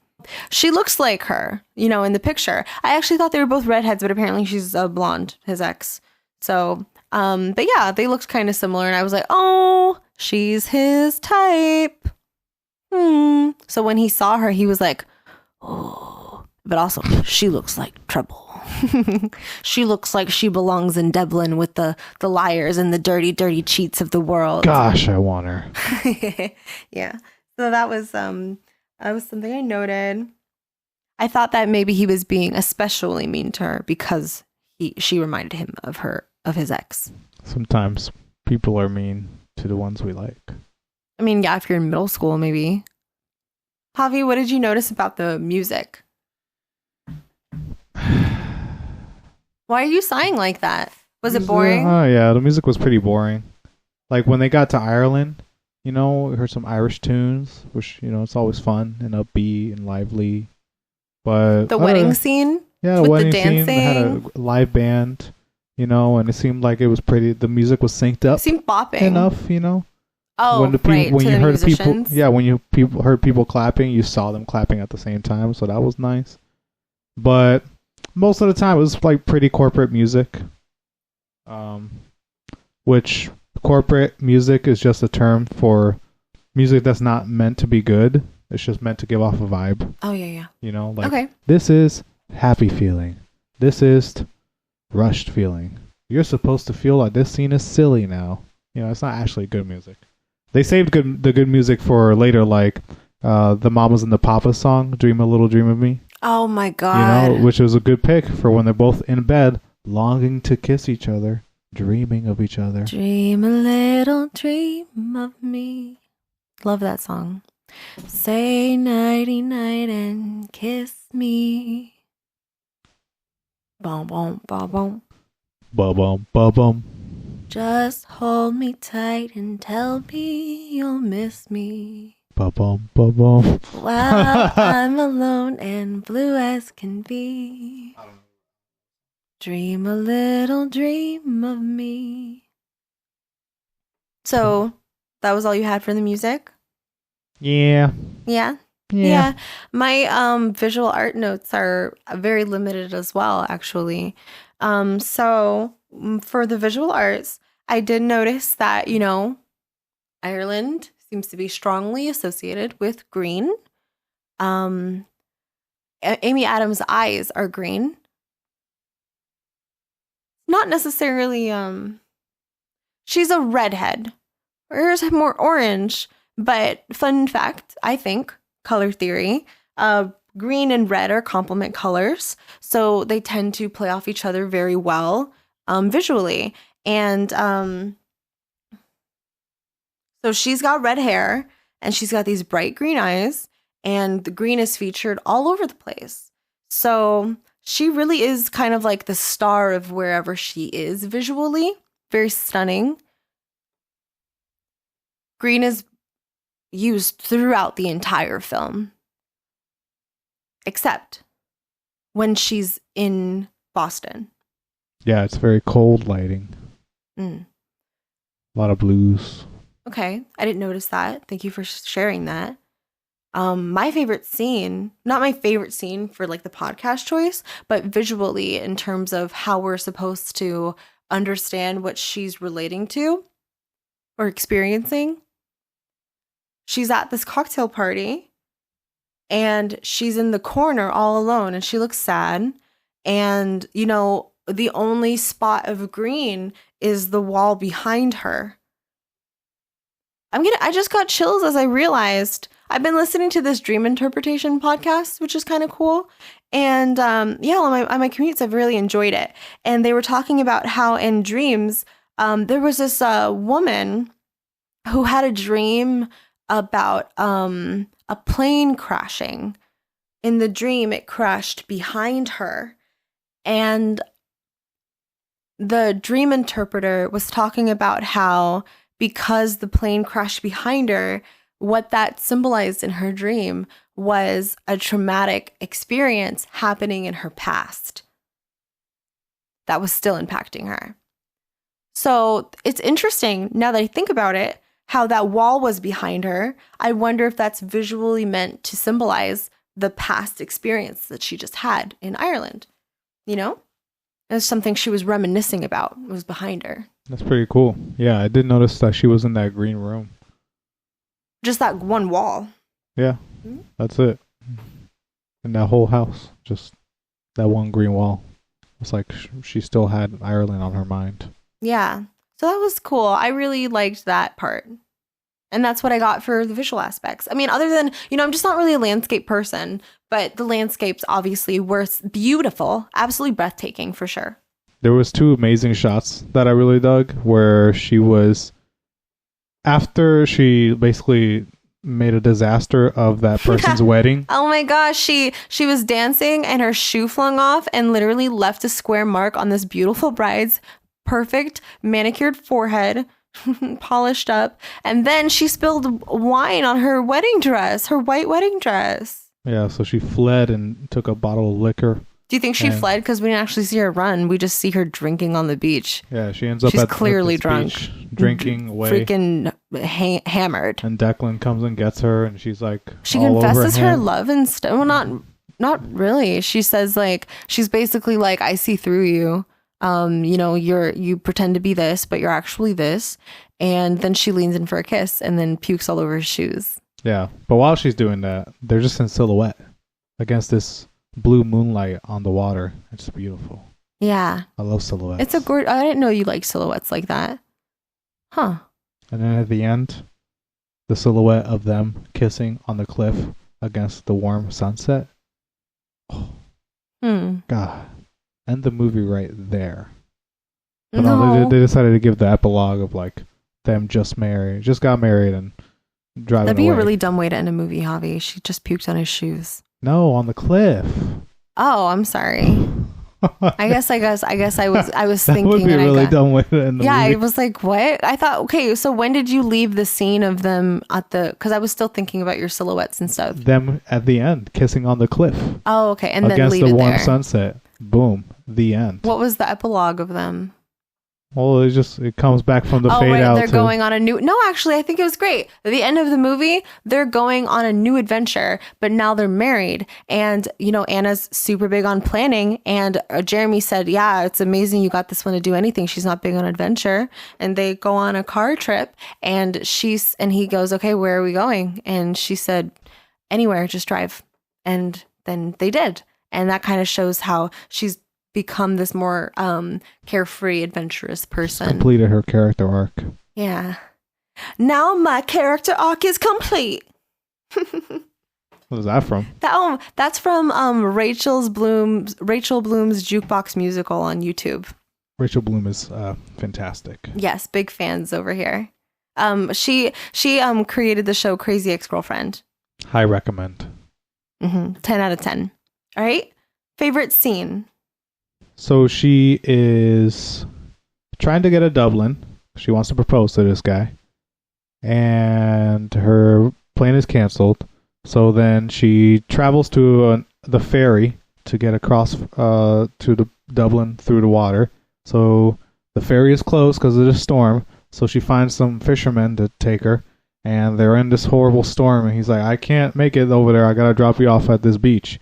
She looks like her, you know, in the picture. I actually thought they were both redheads, but apparently she's a blonde, his ex. So, but yeah, they looked kind of similar, and I was like, oh, she's his type. So when he saw her, he was like, oh, but also she looks like trouble. She looks like she belongs in Dublin with the liars and the dirty, dirty cheats of the world. Gosh, I want her. Yeah. So that was something I noted. I thought that maybe he was being especially mean to her because she reminded him of his ex. Sometimes people are mean to the ones we like. I mean, yeah, if you're in middle school, maybe. Javi, what did you notice about the music? Why are you sighing like that? Was it boring? Oh, yeah. The music was pretty boring. Like, when they got to Ireland, you know, we heard some Irish tunes, which, you know, it's always fun and upbeat and lively. But the wedding scene? Yeah, the with wedding the scene. They had a live band, you know, and it seemed like it was pretty. The music was synced up. It seemed bopping Enough, you know. Oh, when right. When to you the heard musicians. people, when you heard people clapping, you saw them clapping at the same time, so that was nice. But most of the time it was like pretty corporate music. Which corporate music is just a term for music that's not meant to be good. It's just meant to give off a vibe. Oh, yeah. You know, like Okay. this is happy feeling. This is rushed feeling. You're supposed to feel like this scene is silly now. You know, it's not actually good music. They saved the good music for later, like the Mamas and the Papas song, Dream a Little Dream of Me. Oh, my God. You know, which was a good pick for when they're both in bed, longing to kiss each other, dreaming of each other. Dream a little dream of me. Love that song. Say nighty night and kiss me. Boom, boom, boom, boom. Ba-bum, ba-bum. Just hold me tight and tell me you'll miss me. Ba-bum, ba-bum. While I'm alone and blue as can be. Dream a little dream of me. So, that was all you had for the music? Yeah. Yeah. Yeah. My visual art notes are very limited as well, actually. So for the visual arts, I did notice that, you know, Ireland seems to be strongly associated with green. Amy Adams' eyes are green. Not necessarily, she's a redhead. Hers are more orange, but fun fact, I think, color theory, green and red are complement colors, so they tend to play off each other very well visually. And so she's got red hair, and she's got these bright green eyes, and the green is featured all over the place. So she really is kind of like the star of wherever she is visually. Very stunning. Green is used throughout the entire film, except when she's in Boston. Yeah, it's very cold lighting. A lot of blues. Okay, I didn't notice that. Thank you for sharing that. My favorite scene, not my favorite scene for like the podcast choice, but visually in terms of how we're supposed to understand what she's relating to or experiencing. She's at this cocktail party and she's in the corner all alone and she looks sad. And, you know, the only spot of green is the wall behind her. I just got chills as I realized I've been listening to this dream interpretation podcast, which is kind of cool. And on my commutes, I've really enjoyed it. And they were talking about how in dreams, there was this woman who had a dream about a plane crashing. In the dream, it crashed behind her. And the dream interpreter was talking about how because the plane crashed behind her, what that symbolized in her dream was a traumatic experience happening in her past that was still impacting her. So it's interesting, now that I think about it, how that wall was behind her. I wonder if that's visually meant to symbolize the past experience that she just had in Ireland. You know? It was something she was reminiscing about. It was behind her. That's pretty cool. Yeah, I did notice that she was in that green room. Just that one wall. Yeah, that's it. And that whole house, just that one green wall. It's like she still had Ireland on her mind. Yeah. So that was cool. I really liked that part. And that's what I got for the visual aspects. I mean, other than, you know, I'm just not really a landscape person, but the landscapes obviously were beautiful. Absolutely breathtaking for sure. There was 2 amazing shots that I really dug where she was, after she basically made a disaster of that person's wedding. Oh my gosh, she was dancing and her shoe flung off and literally left a square mark on this beautiful bride's perfect manicured forehead, polished up, and then she spilled wine on her wedding dress, her white wedding dress. Yeah, so she fled and took a bottle of liquor. Do you think she fled? Because we didn't actually see her run. We just see her drinking on the beach. Yeah, she ends up She's clearly drunk. Beach, drinking away. Freaking hammered. And Declan comes and gets her, and she's like, she all confesses over her him. love and stuff. Well, not Not really. She says like, she's basically like, I see through you. You pretend to be this, but you're actually this. And then she leans in for a kiss and then pukes all over his shoes. Yeah. But while she's doing that, they're just in silhouette against this blue moonlight on the water. It's beautiful. Yeah. I love silhouettes. It's a gorgeous. I didn't know you like silhouettes like that. Huh. And then at the end, the silhouette of them kissing on the cliff against the warm sunset. Oh, God. End the movie right there. But no, they decided to give the epilogue of like them just got married and driving That'd be away. a really dumb way to end a movie, Javi. She just puked on his shoes. No, on the cliff. Oh, I'm sorry. I guess I was That thinking would be a really dumb way to end the movie. I was like, what? I thought, okay, so when did you leave the scene of them because I was still thinking about your silhouettes and stuff. Them at the end, kissing on the cliff. Oh, okay. And then against leave the it warm there. sunset. Boom. The end. What was the epilogue of them? Well, it comes back from the fade out. They're going on a new... No, actually, I think it was great. At the end of the movie, they're going on a new adventure, but now they're married. And, Anna's super big on planning. And Jeremy said, yeah, it's amazing you got this one to do anything. She's not big on adventure. And they go on a car trip. And he goes, okay, where are we going? And she said, anywhere, just drive. And then they did. And that kind of shows how she's become this more carefree, adventurous person. Completed her character arc. Yeah. Now my character arc is complete. What is that from? That's from Rachel Bloom's Jukebox Musical on YouTube. Rachel Bloom is fantastic. Yes, big fans over here. She created the show Crazy Ex-Girlfriend. High recommend. 10 out of 10. All right. Favorite scene. So she is trying to get a Dublin. She wants to propose to this guy. And her plane is canceled. So then she travels to the ferry to get across to the Dublin through the water. So the ferry is closed because of the storm. So she finds some fishermen to take her. And they're in this horrible storm. And he's like, I can't make it over there. I got to drop you off at this beach.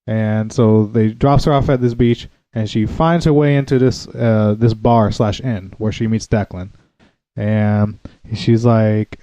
And so they drops her off at this beach. And she finds her way into this bar / inn where she meets Declan. And she's like,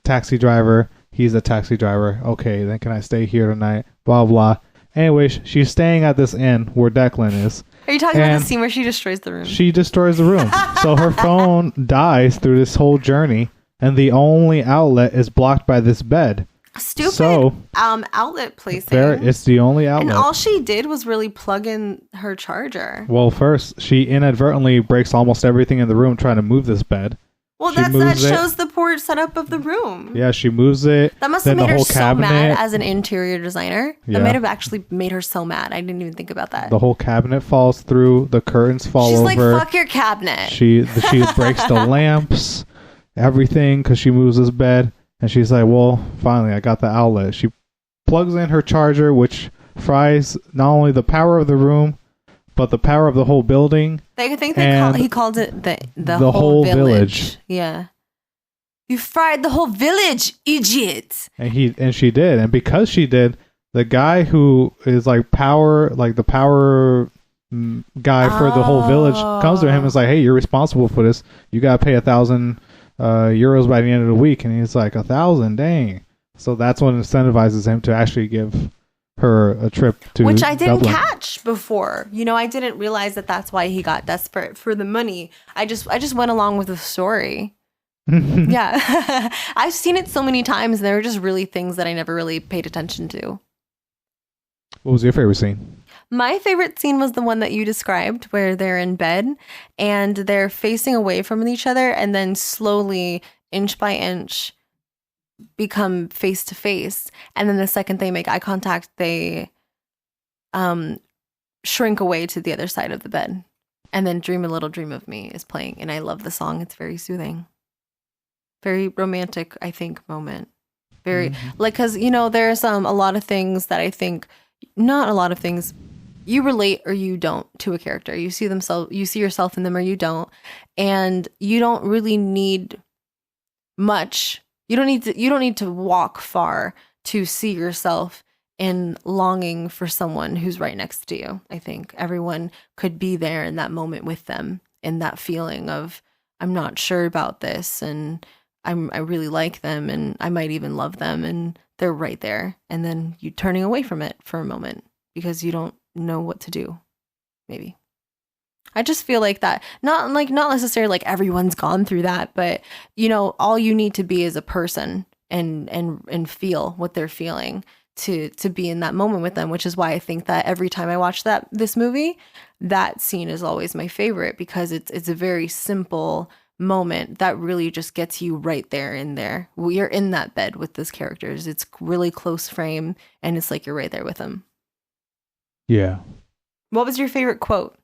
taxi driver. He's a taxi driver. Okay, then can I stay here tonight? Blah, blah. Anyway, she's staying at this inn where Declan is. Are you talking about the scene where she destroys the room? She destroys the room. So her phone dies through this whole journey. And the only outlet is blocked by this bed. Stupid outlet placing. It's the only outlet. And all she did was really plug in her charger. Well, first, she inadvertently breaks almost everything in the room trying to move this bed. Well, that shows the poor setup of the room. Yeah, she moves it. That must have made her so mad as an interior designer. That might have actually made her so mad. I didn't even think about that. The whole cabinet falls through. The curtains fall over. She's like, fuck your cabinet. She breaks the lamps, everything, because she moves this bed. And she's like, well, finally, I got the outlet. She plugs in her charger, which fries not only the power of the room, but the power of the whole building. I think he called it the whole village. Yeah. You fried the whole village, idiot. And she did. And because she did, the guy who is like the power guy for the whole village comes to him and is like, hey, you're responsible for this. You got to pay 1,000 euros by the end of the week. And he's like, 1,000, dang. So that's what incentivizes him to actually give her a trip to which I didn't Dublin. catch before. I didn't realize that's why he got desperate for the money. I just went along with the story. Yeah. I've seen it so many times and there were just really things that I never really paid attention to. What was your favorite scene? My favorite scene was the one that you described where they're in bed and they're facing away from each other and then slowly, inch by inch, become face to face. And then the second they make eye contact, they shrink away to the other side of the bed. And then Dream a Little Dream of Me is playing. And I love the song. It's very soothing. Very romantic, I think, moment. Very, because, there's a lot of things that I think, not a lot of things, you relate or you don't to a character. You see yourself in them or you don't. And you don't really need much. You don't need to walk far to see yourself and longing for someone who's right next to you. I think everyone could be there in that moment with them, in that feeling of, I'm not sure about this, and I really like them, and I might even love them, and they're right there. And then you turning away from it for a moment because you don't know what to do. Maybe. I just feel like that, not necessarily like everyone's gone through that, but you know, all you need to be is a person and feel what they're feeling to be in that moment with them, which is why I think that every time I watch this movie, that scene is always my favorite, because it's a very simple moment that really just gets you right there in there. You're in that bed with those characters. It's really close frame, and it's like you're right there with them. Yeah. What was your favorite quote?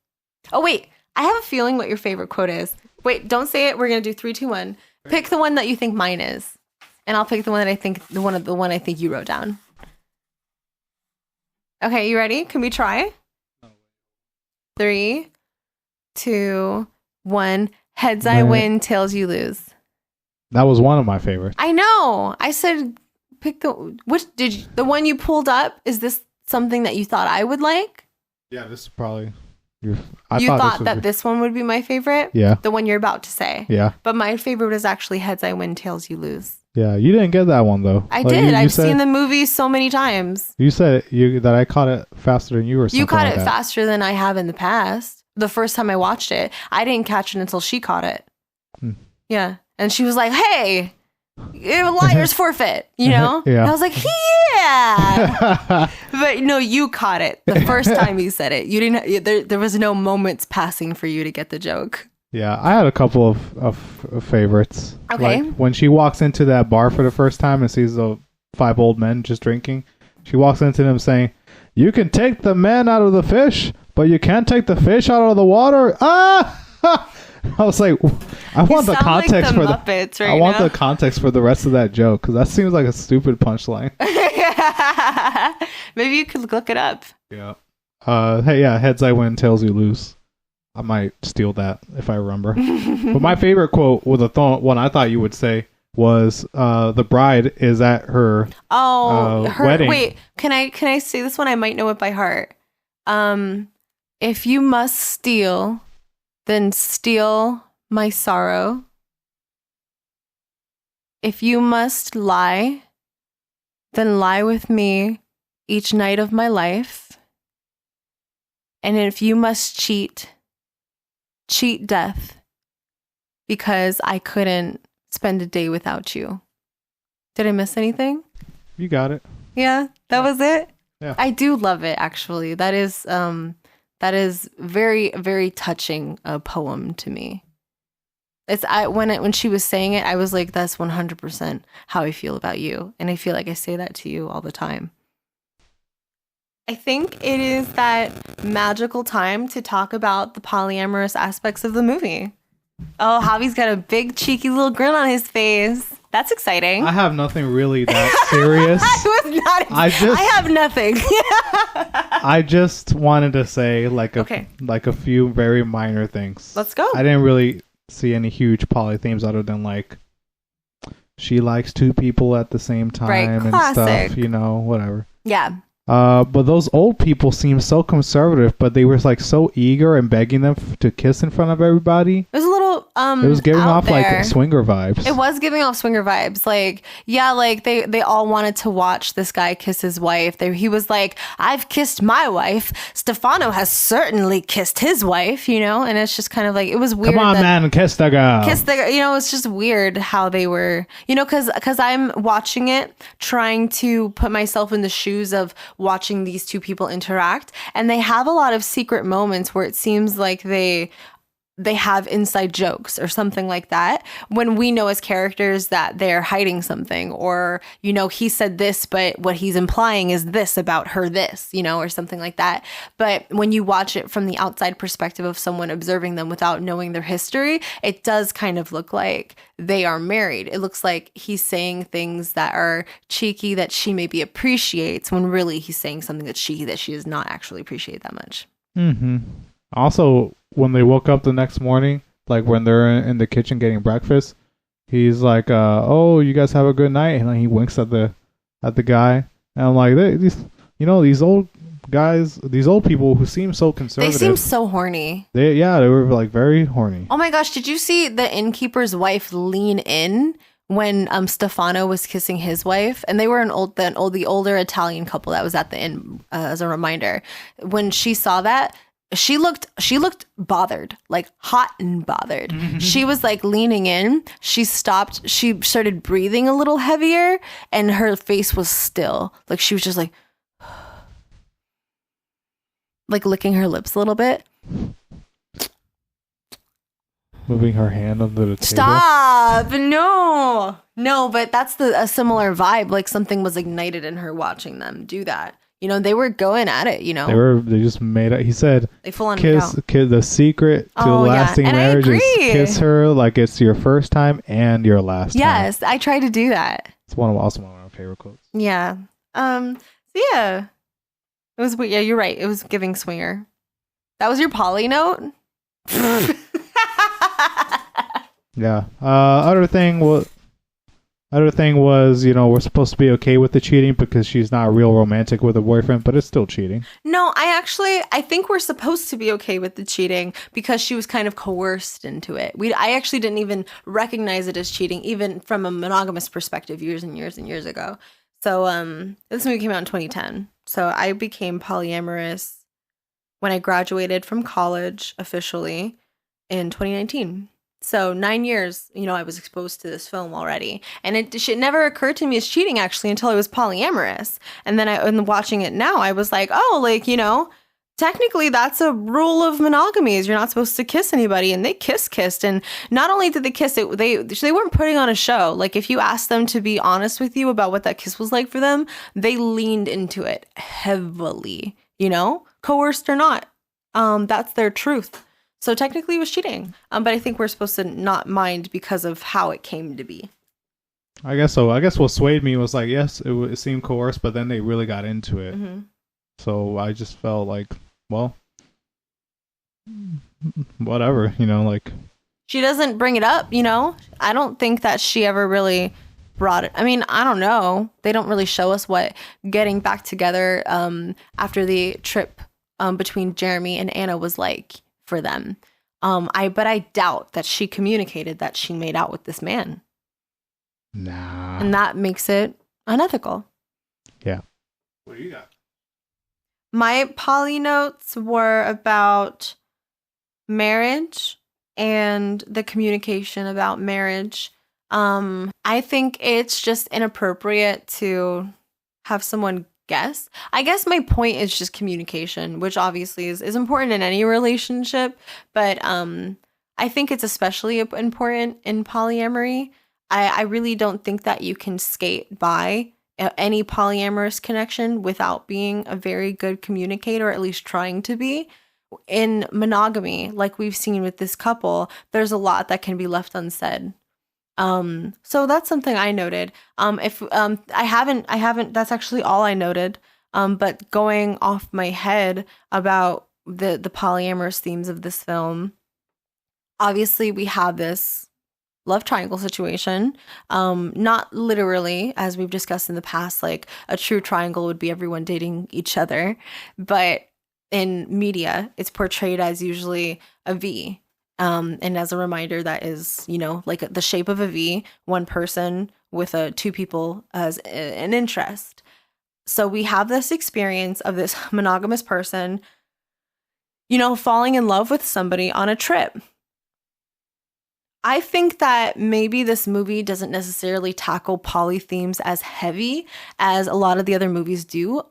Oh, wait. I have a feeling what your favorite quote is. Wait, don't say it. We're going to do 3, 2, 1. Pick the one that you think mine is. And I'll pick the one that I think, the one I think you wrote down. Okay, you ready? Can we try? 3, 2, 1. Heads I win, tails you lose. That was one of my favorites. I know. I said pick the one you pulled up. Is this something that you thought I would like? Yeah, this is probably you thought that this one would be my favorite? Yeah. The one you're about to say. Yeah. But my favorite is actually heads I win, tails you lose. Yeah, you didn't get that one though. I did. I've seen the movie so many times. You said that I caught it faster than you or something. You caught like it that. faster than I have in the past. The first time I watched it, I didn't catch it until she caught it. Yeah. And she was like, hey, liars forfeit, you know? Yeah. And I was like, yeah. But no, you caught it the first time you said it. You didn't. There was no moments passing for you to get the joke. Yeah, I had a couple of favorites. Okay. Like when she walks into that bar for the first time and sees the 5 old men just drinking, she walks into them saying, "You can take the men out of the fish, but you can't take the fish out of the water." Ah! I was like, I want the context for Muppets I want the context for the rest of that joke, because that seems like a stupid punchline. Maybe you could look it up. Yeah. Hey, yeah. Heads I win, tails you lose. I might steal that if I remember. But my favorite quote with one I thought you would say was, "The bride is at her wedding." Wait, can I say this one? I might know it by heart. If you must steal, then steal my sorrow. If you must lie, then lie with me each night of my life. And if you must cheat, cheat death, because I couldn't spend a day without you. Did I miss anything? You got it. Yeah, that was it. Yeah. I do love it, actually. That is very, very touching a poem to me. When she was saying it, I was like, that's 100% how I feel about you. And I feel like I say that to you all the time. I think it is that magical time to talk about the polyamorous aspects of the movie. Oh, Javi's got a big cheeky little grin on his face. That's exciting. I have nothing really that serious. I have nothing. I just wanted to say like a few very minor things. Let's go. I didn't really see any huge poly themes other than like she likes 2 people at the same time and stuff, you know, whatever. Yeah. But those old people seemed so conservative, but they were like so eager and begging them to kiss in front of everybody. It was a little it was giving off like swinger vibes. It was giving off swinger vibes. Like, yeah, like they all wanted to watch this guy kiss his wife. He was like, I've kissed my wife. Stefano has certainly kissed his wife, you know? And it's just kind of like, it was weird. Come on, man, kiss the girl. Kiss the girl. You know, it's just weird how they were, you know, because I'm watching it, trying to put myself in the shoes of watching these 2 people interact. And they have a lot of secret moments where it seems like they have inside jokes or something like that, when we know as characters that they're hiding something, or, you know, he said this, but what he's implying is this about her, this, you know, or something like that. But when you watch it from the outside perspective of someone observing them without knowing their history, it does kind of look like they are married. It looks like he's saying things that are cheeky that she maybe appreciates, when really he's saying something that's cheeky that she does not actually appreciate that much. Mm-hmm. Also, when they woke up the next morning, like when they're in the kitchen getting breakfast, he's like, "Oh, you guys have a good night," and he winks at the guy, and I'm like, you know, these old guys, these old people who seem so conservative. They seem so horny. They were like very horny. Oh my gosh, did you see the innkeeper's wife lean in when Stefano was kissing his wife? And they were the older Italian couple that was at the inn, as a reminder. When she saw that, she looked bothered, like hot and bothered. She was like leaning in. She stopped. She started breathing a little heavier, and her face was still. Like she was just like licking her lips a little bit. Moving her hand under the table. Stop! No, but that's a similar vibe. Like something was ignited in her watching them do that. You know, they were going at it. You know, they just made it. He said, they full on kiss. The secret to lasting marriage is kiss her like it's your first time and your last time. Yes, I tried to do that. It's also one of my favorite quotes. Yeah. So yeah, it was. Yeah, you're right. It was giving swinger. That was your poly note. Yeah. Other thing was, you know, we're supposed to be okay with the cheating because she's not real romantic with her boyfriend, but it's still cheating. No, I think we're supposed to be okay with the cheating because she was kind of coerced into it. I actually didn't even recognize it as cheating, even from a monogamous perspective, years and years and years ago. So, this movie came out in 2010. So I became polyamorous when I graduated from college officially in 2019. So 9 years, you know, I was exposed to this film already. And it never occurred to me as cheating, actually, until I was polyamorous. And then watching it now, I was like, oh, like, you know, technically that's a rule of monogamy is you're not supposed to kiss anybody. And they kissed. And not only did they kiss it, they weren't putting on a show. Like if you asked them to be honest with you about what that kiss was like for them, they leaned into it heavily, you know, coerced or not. That's their truth. So technically it was cheating. But I think we're supposed to not mind because of how it came to be. I guess so. I guess what swayed me was like, yes, it seemed coerced, but then they really got into it. Mm-hmm. So I just felt like, well, whatever, you know, like. She doesn't bring it up, you know. I don't think that she ever really brought it. I mean, I don't know. They don't really show us what getting back together after the trip between Jeremy and Anna was like for them. But I doubt that she communicated that she made out with this man. Nah. And that makes it unethical. Yeah. What do you got? My poly notes were about marriage and the communication about marriage. I think it's just inappropriate to have someone guess. I guess my point is just communication, which obviously is important in any relationship, but I think it's especially important in polyamory. I really don't think that you can skate by any polyamorous connection without being a very good communicator, or at least trying to be. In monogamy, like we've seen with this couple, there's a lot that can be left unsaid. So that's something I noted. I haven't, that's actually all I noted. But going off my head about the polyamorous themes of this film, obviously we have this love triangle situation. Not literally, as we've discussed in the past, like a true triangle would be everyone dating each other, but in media, it's portrayed as usually a V. And as a reminder, that is, you know, like the shape of a V, one person with two people as an interest. So we have this experience of this monogamous person, you know, falling in love with somebody on a trip. I think that maybe this movie doesn't necessarily tackle poly themes as heavy as a lot of the other movies do,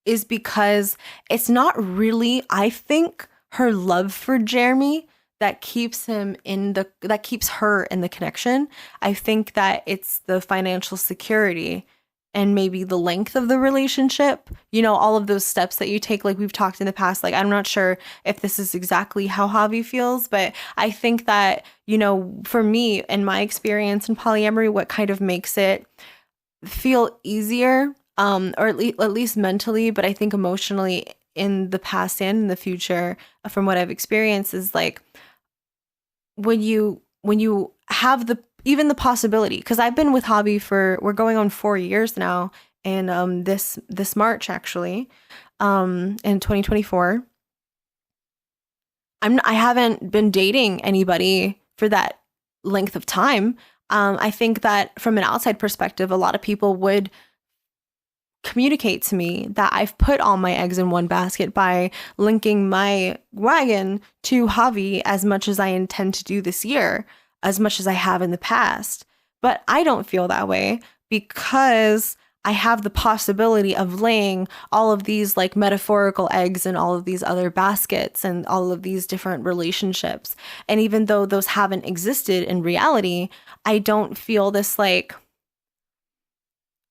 is because it's not really, I think, her love for Jeremy that keeps her in the connection. I think that it's the financial security and maybe the length of the relationship, you know, all of those steps that you take, like we've talked in the past. Like, I'm not sure if this is exactly how Javi feels, but I think that, you know, for me and my experience in polyamory, what kind of makes it feel easier, or at least mentally, but I think emotionally in the past and in the future, from what I've experienced, is like when you have even the possibility, because I've been with Javi we're going on 4 years now, in this March, actually, in 2024. I haven't been dating anybody for that length of time. I think that from an outside perspective, a lot of people would communicate to me that I've put all my eggs in one basket by linking my wagon to Javi as much as I intend to do this year, as much as I have in the past. But I don't feel that way because I have the possibility of laying all of these like metaphorical eggs in all of these other baskets and all of these different relationships. And even though those haven't existed in reality, I don't feel this like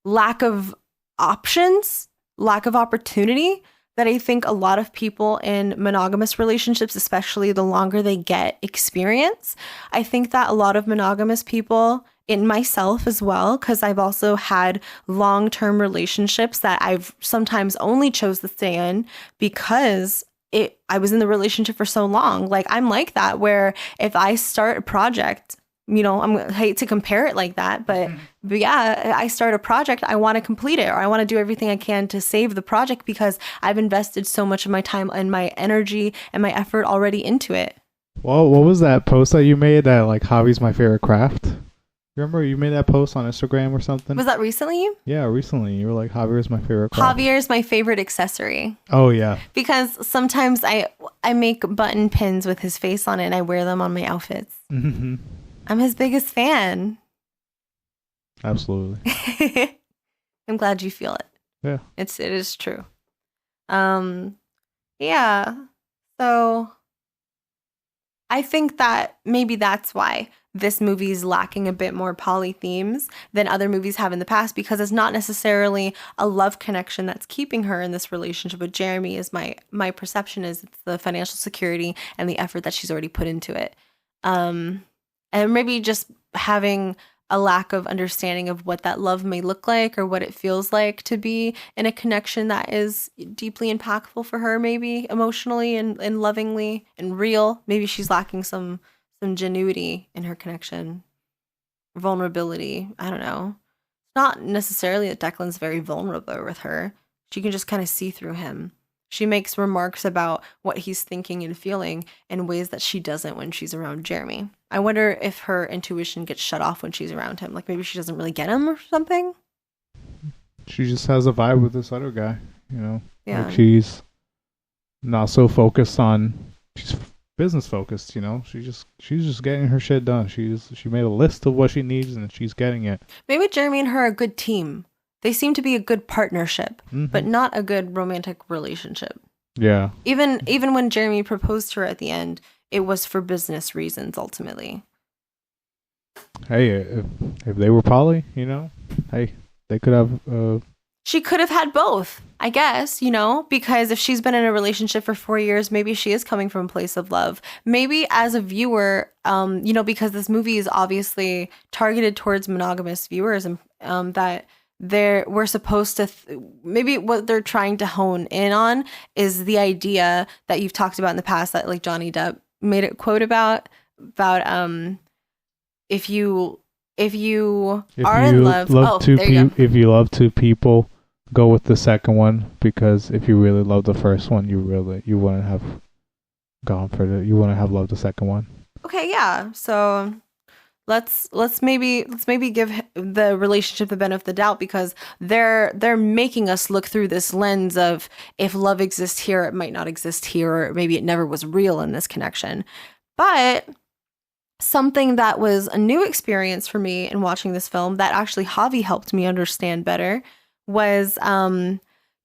lack of options, lack of opportunity that I think a lot of people in monogamous relationships, especially the longer they get experience. I think that a lot of monogamous people, in myself as well, because I've also had long-term relationships that I've sometimes only chose to stay in because I was in the relationship for so long. Like I'm like that, where if I start a project, I hate to compare it like that, but yeah, I start a project, I want to complete it, or I want to do everything I can to save the project because I've invested so much of my time and my energy and my effort already into it. Well, what was that post that you made that like hobby's my favorite craft? Remember you made that post on Instagram or something? Was that recently? Yeah, recently. You were like, Javier is my favorite craft. Javier is my favorite accessory. Oh, yeah. Because sometimes I make button pins with his face on it and I wear them on my outfits. Mm-hmm. I'm his biggest fan. Absolutely. I'm glad you feel it. Yeah. It is true. Yeah. So I think that maybe that's why this movie is lacking a bit more poly themes than other movies have in the past, because it's not necessarily a love connection that's keeping her in this relationship with Jeremy. Is my perception is it's the financial security and the effort that she's already put into it. And maybe just having a lack of understanding of what that love may look like or what it feels like to be in a connection that is deeply impactful for her, maybe emotionally and lovingly and real. Maybe she's lacking some genuity in her connection, vulnerability. I don't know. Not necessarily that Declan's very vulnerable with her. She can just kind of see through him. She makes remarks about what he's thinking and feeling in ways that she doesn't when she's around Jeremy. I wonder if her intuition gets shut off when she's around him. Like maybe she doesn't really get him or something. She just has a vibe with this other guy, Yeah. Like she's not so focused on, she's business focused, She's just getting her shit done. She made a list of what she needs and she's getting it. Maybe Jeremy and her are a good team. They seem to be a good partnership, but not a good romantic relationship. Yeah. Even when Jeremy proposed to her at the end, it was for business reasons ultimately. Hey, if they were poly, hey, they could have. She could have had both, I guess, because if she's been in a relationship for 4 years, maybe she is coming from a place of love. Maybe as a viewer, because this movie is obviously targeted towards monogamous viewers, and that we're supposed to maybe what they're trying to hone in on is the idea that you've talked about in the past that like Johnny Depp made a quote about if you are in love if you love two people, go with the second one, because if you really love the first one, you wouldn't have you wouldn't have loved the second one. Okay, yeah. So let's maybe give the relationship the benefit of the doubt, because they're making us look through this lens of if love exists here, it might not exist here, or maybe it never was real in this connection. But something that was a new experience for me in watching this film that actually Javi helped me understand better was, I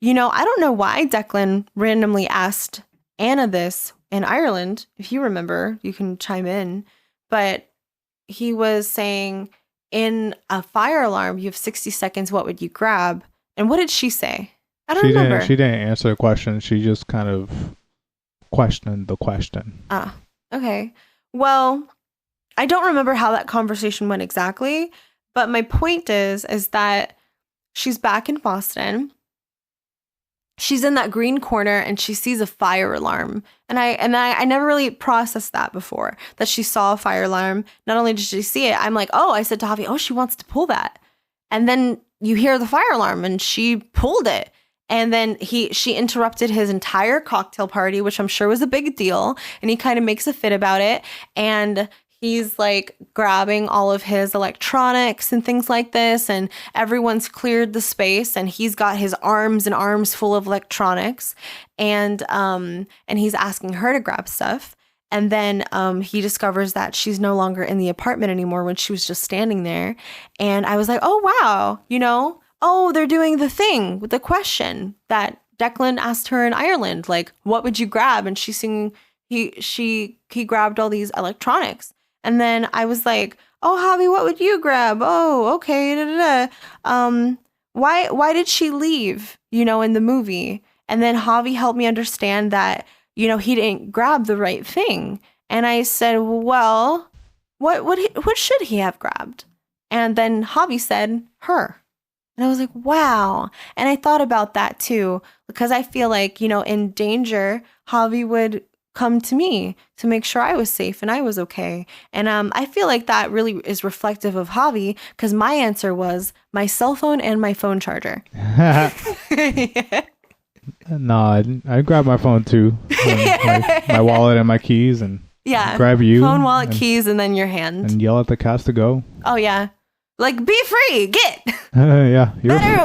don't know why Declan randomly asked Anna this in Ireland. If you remember, you can chime in, but he was saying, in a fire alarm, you have 60 seconds. What would you grab? And what did she say? I don't remember. She didn't answer the question. She just kind of questioned the question. Ah, okay. Well, I don't remember how that conversation went exactly, but my point is that she's back in Boston. She's in that green corner and she sees a fire alarm. And I never really processed that before, that she saw a fire alarm. Not only did she see it, I'm like, I said to Javi, she wants to pull that. And then you hear the fire alarm, and she pulled it. And then she interrupted his entire cocktail party, which I'm sure was a big deal. And he kind of makes a fit about it. And he's like grabbing all of his electronics and things like this. And everyone's cleared the space, and he's got his arms and arms full of electronics. And he's asking her to grab stuff. And then he discovers that she's no longer in the apartment anymore when she was just standing there. And I was like, oh, wow, oh, they're doing the thing with the question that Declan asked her in Ireland, like, what would you grab? And he grabbed all these electronics. And then I was like, oh, Javi, what would you grab? Oh, okay. Da, da, da. Why did she leave, in the movie? And then Javi helped me understand that, he didn't grab the right thing. And I said, well, what should he have grabbed? And then Javi said, her. And I was like, wow. And I thought about that too, because I feel like, in danger, Javi would come to me to make sure I was safe and I was okay. And I feel like that really is reflective of Javi, because my answer was my cell phone and my phone charger. Yeah. No, I grabbed my phone too. My wallet and my keys, and grab you. Phone, wallet, keys, and then your hand. And yell at the cast to go. Oh, yeah. Like, be free, get. Yeah.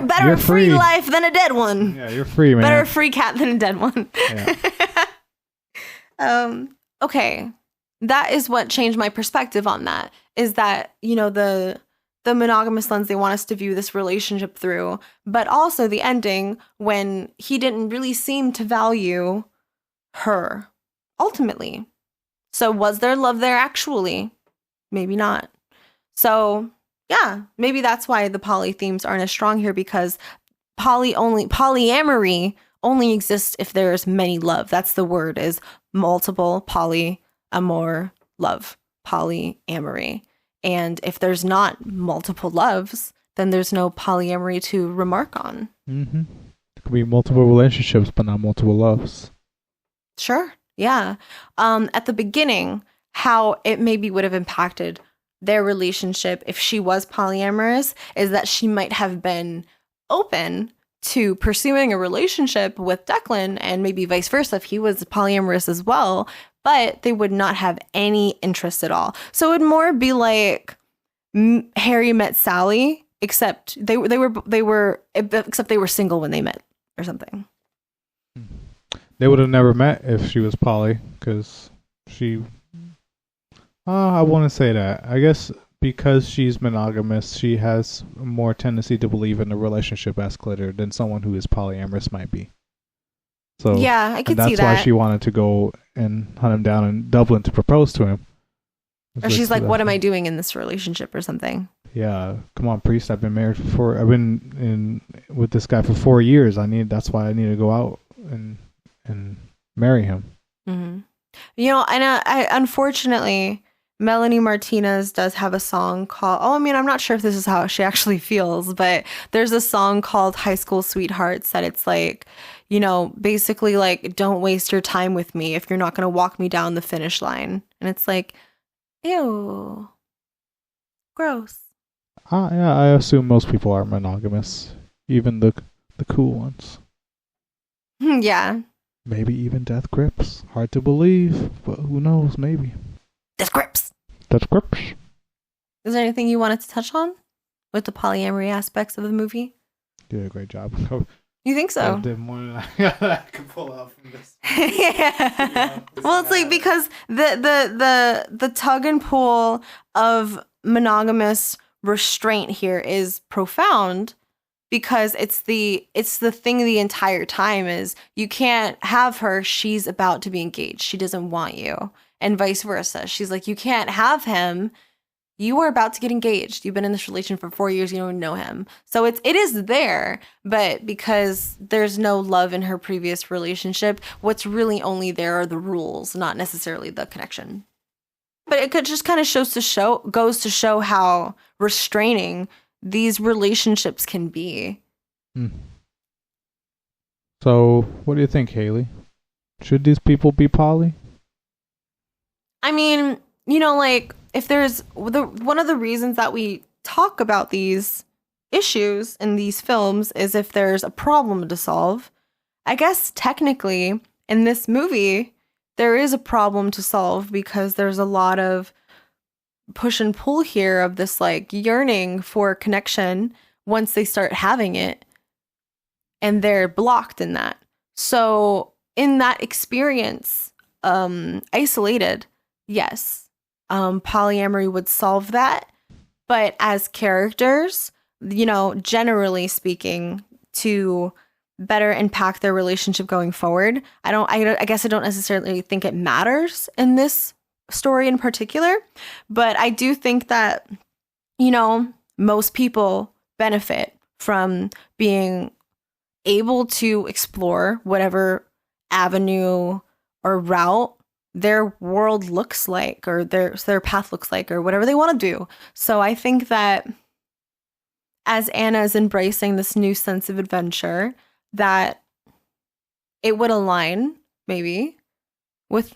Better you're a free life than a dead one. Yeah, you're free, man. Better a free cat than a dead one. Yeah. Okay. That is what changed my perspective on that, is that, the monogamous lens they want us to view this relationship through, but also the ending when he didn't really seem to value her ultimately. So was there love there actually? Maybe not. So yeah, maybe that's why the poly themes aren't as strong here, because polyamory only exists if there's many love. That's the word, is multiple, polyamor, love, polyamory. And if there's not multiple loves, then there's no polyamory to remark on. Mm-hmm. There could be multiple relationships, but not multiple loves. Sure. Yeah. At the beginning, how it maybe would have impacted their relationship if she was polyamorous is that she might have been open to pursuing a relationship with Declan, and maybe vice versa if he was polyamorous as well, but they would not have any interest at all. So it would more be like Harry met Sally, except they were single when they met or something. They would have never met if she was poly, because she... I wouldn't say that. I guess because she's monogamous, she has more tendency to believe in the relationship escalator than someone who is polyamorous might be. So yeah, I could see that. That's why she wanted to go and hunt him down in Dublin to propose to him. Or she's like, what am I doing in this relationship or something? Yeah, come on, priest. I've been with this guy for 4 years. That's why I need to go out and marry him. Mm-hmm. I unfortunately, Melanie Martinez does have a song called, I'm not sure if this is how she actually feels, but there's a song called High School Sweethearts that it's like, basically like, don't waste your time with me if you're not going to walk me down the finish line. And it's like, ew, gross. Yeah, I assume most people are monogamous, even the cool ones. Yeah. Maybe even death grips. Hard to believe, but who knows? Maybe. Death grips. Death grips. Is there anything you wanted to touch on with the polyamory aspects of the movie? You did a great job. You think so? I did more than I could pull out from this. Yeah. Well, it's like because the tug and pull of monogamous restraint here is profound, because it's the thing the entire time is you can't have her. She's about to be engaged. She doesn't want you, and vice versa. She's like, you can't have him. You are about to get engaged. You've been in this relationship for 4 years. You don't know him. So it is there, but because there's no love in her previous relationship, what's really only there are the rules, not necessarily the connection. But it could just kind of goes to show how restraining these relationships can be. So what do you think, Hailey? Should these people be poly? I mean, like, if there's one of the reasons that we talk about these issues in these films is if there's a problem to solve. I guess technically in this movie, there is a problem to solve because there's a lot of push and pull here of this like yearning for connection once they start having it, and they're blocked in that. So in that experience, isolated, yes, polyamory would solve that. But as characters, generally speaking, to better impact their relationship going forward, I guess I don't necessarily think it matters in this story in particular, but I do think that, most people benefit from being able to explore whatever avenue or route their world looks like, or their path looks like, or whatever they want to do. So I think that as Anna is embracing this new sense of adventure, that it would align maybe with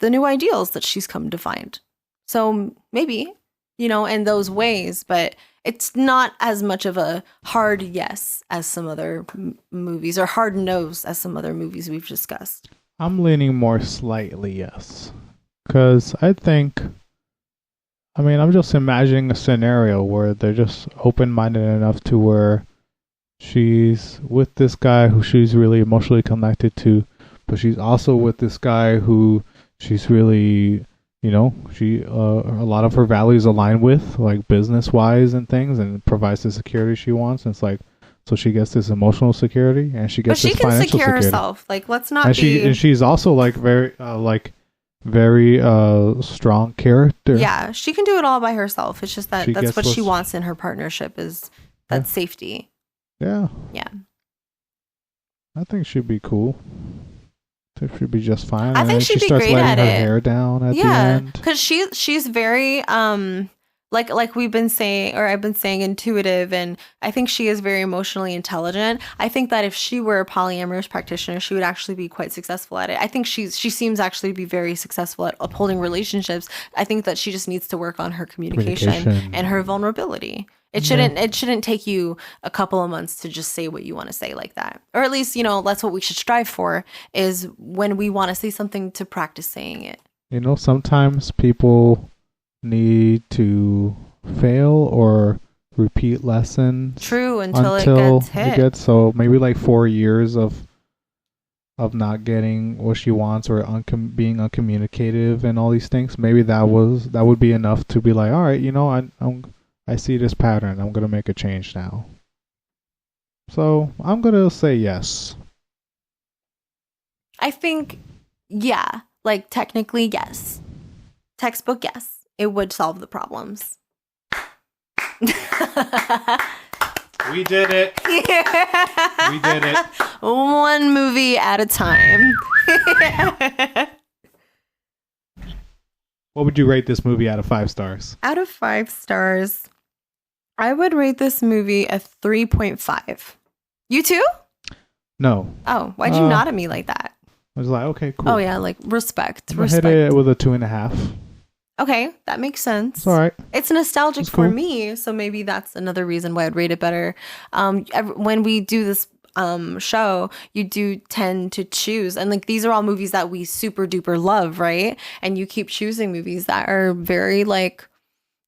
the new ideals that she's come to find. So maybe, in those ways, but it's not as much of a hard yes as some other movies, or hard no's as some other movies we've discussed. I'm leaning more slightly yes. Because I'm just imagining a scenario where they're just open-minded enough to where she's with this guy who she's really emotionally connected to, but she's also with this guy who she's really, a lot of her values align with, like business-wise and things, and provides the security she wants. And it's like, so she gets this emotional security, and she gets this financial security. But she can secure herself. Like, let's not and she's also like very strong character. Yeah, she can do it all by herself. It's just that that's what she wants in her partnership, is that safety. Yeah. Yeah. I think she'd be cool. I think she'd be just fine. I think she'd be great at it. Her hair down at the end. Because she's very like we've been saying, or I've been saying, intuitive, and I think she is very emotionally intelligent. I think that if she were a polyamorous practitioner, she would actually be quite successful at it. I think she seems actually to be very successful at upholding relationships. I think that she just needs to work on her communication. And her vulnerability. It shouldn't take you a couple of months to just say what you want to say like that. Or at least, that's what we should strive for, is when we want to say something, to practice saying it. Sometimes people need to fail or repeat lessons. True, until it gets hit. So maybe like 4 years of not getting what she wants, or being uncommunicative and all these things. Maybe that would be enough to be like, all right, I see this pattern. I'm going to make a change now. So I'm going to say yes. I think, yeah. Like, technically, yes. Textbook, yes. It would solve the problems. We did it. Yeah. We did it. One movie at a time. What would you rate this movie out of 5 stars? Out of 5 stars, I would rate this movie a 3.5. You too? No. Oh, why'd you nod at me like that? I was like, okay, cool. Oh yeah, like respect. I hit it with a 2.5. Okay, that makes sense. It's all right. It's nostalgic for me, so maybe that's another reason why I'd rate it better. When we do this show, you do tend to choose, and like these are all movies that we super duper love, right? And you keep choosing movies that are very like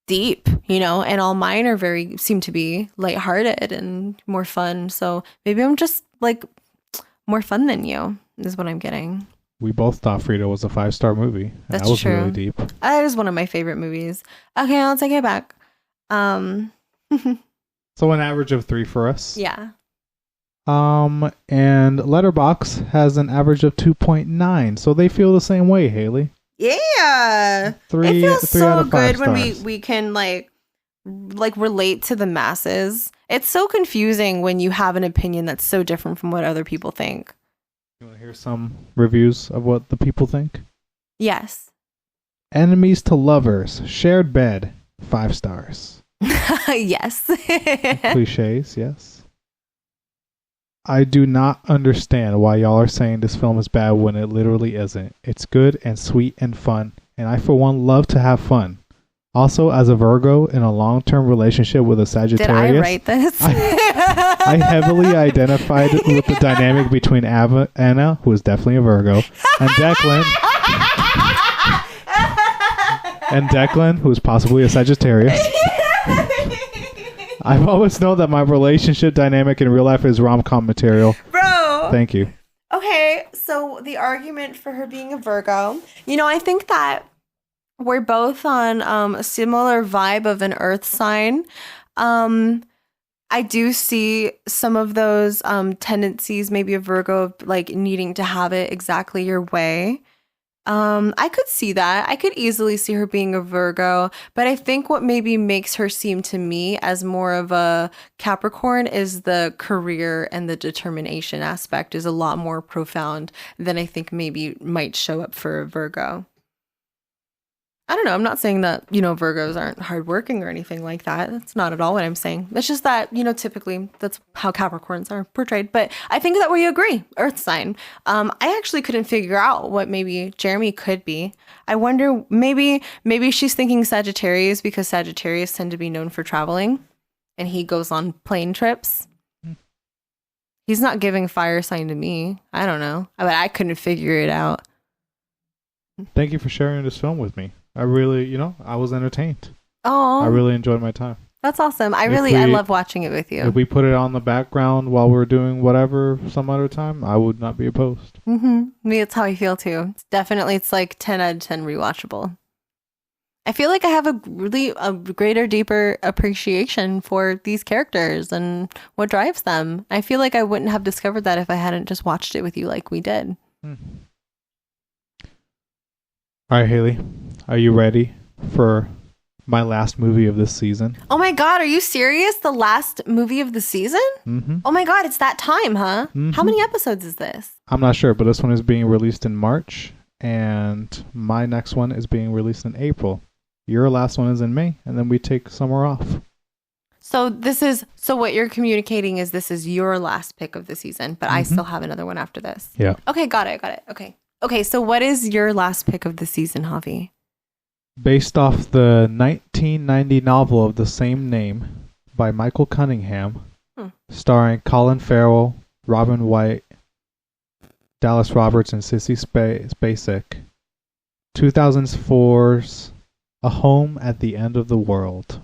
deep, and all mine seem to be lighthearted and more fun. So maybe I'm just like more fun than you, is what I'm getting. We both thought Frida was a 5-star movie. That's that was true. Really deep. That is one of my favorite movies. Okay, I'll take it back. So an average of 3 for us. Yeah. And Letterboxd has an average of 2.9. So they feel the same way, Hailey. Yeah. It feels 3 so out of 5 good when stars. we can like relate to the masses. It's so confusing when you have an opinion that's so different from what other people think. You want to hear some reviews of what the people think? Yes. Enemies to lovers, shared bed, 5 stars. Yes. Clichés, yes. I do not understand why y'all are saying this film is bad when it literally isn't. It's good and sweet and fun, and I for one love to have fun. Also, as a Virgo in a long-term relationship with a Sagittarius. Did I write this? I heavily identified with the dynamic between Anna, who is definitely a Virgo, and Declan, who is possibly a Sagittarius. I've always known that my relationship dynamic in real life is rom-com material. Bro. Thank you. Okay, so the argument for her being a Virgo, I think that we're both on a similar vibe of an earth sign. I do see some of those tendencies, maybe a Virgo, of like needing to have it exactly your way. I could see that. I could easily see her being a Virgo, but I think what maybe makes her seem to me as more of a Capricorn is the career and the determination aspect is a lot more profound than I think maybe might show up for a Virgo. I don't know. I'm not saying that, Virgos aren't hardworking or anything like that. That's not at all what I'm saying. It's just that, typically that's how Capricorns are portrayed. But I think that we agree. Earth sign. I actually couldn't figure out what maybe Jeremy could be. I wonder, maybe she's thinking Sagittarius because Sagittarius tend to be known for traveling and he goes on plane trips. He's not giving fire sign to me. I don't know. But I couldn't figure it out. Thank you for sharing this film with me. I really, I was entertained. Oh, I really enjoyed my time. That's awesome. I love watching it with you. If we put it on the background while we're doing whatever some other time, I would not be opposed. Mm-hmm. Me, it's how I feel too. It's like 10 out of 10 rewatchable. I feel like I have a greater, deeper appreciation for these characters and what drives them. I feel like I wouldn't have discovered that if I hadn't just watched it with you like we did. All right, Hailey, are you ready for my last movie of this season? Oh my God, are you serious? The last movie of the season? Mm-hmm. Oh my God, it's that time, huh? Mm-hmm. How many episodes is this? I'm not sure, but this one is being released in March, and my next one is being released in April. Your last one is in May, and then we take summer off. So what you're communicating is this is your last pick of the season, but I still have another one after this. Yeah. Okay, got it. Okay, so what is your last pick of the season, Javi? Based off the 1990 novel of the same name by Michael Cunningham, starring Colin Farrell, Robin White, Dallas Roberts, and Sissy Spacek, 2004's A Home at the End of the World.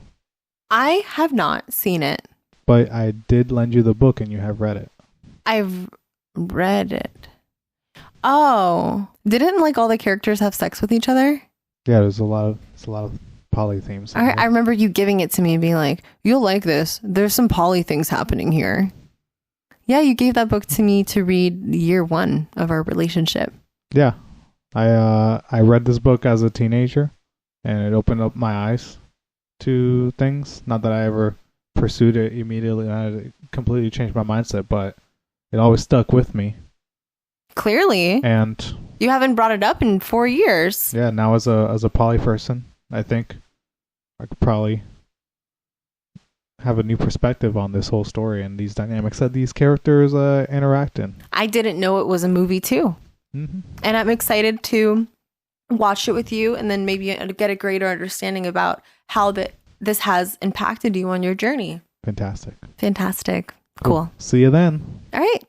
I have not seen it. But I did lend you the book and you have read it. I've read it. Oh, didn't like all the characters have sex with each other? Yeah, there's a lot of poly themes. I remember you giving it to me and being like, "You'll like this. There's some poly things happening here." Yeah, you gave that book to me to read year 1 of our relationship. Yeah, I read this book as a teenager, and it opened up my eyes to things. Not that I ever pursued it immediately. It completely changed my mindset, but it always stuck with me. Clearly. And you haven't brought it up in 4 years. Yeah, now as a poly person, I think I could probably have a new perspective on this whole story and these dynamics that these characters interact in. I didn't know it was a movie too. Mm-hmm. And I'm excited to watch it with you and then maybe get a greater understanding about how this has impacted you on your journey. Fantastic. Cool. See you then. All right.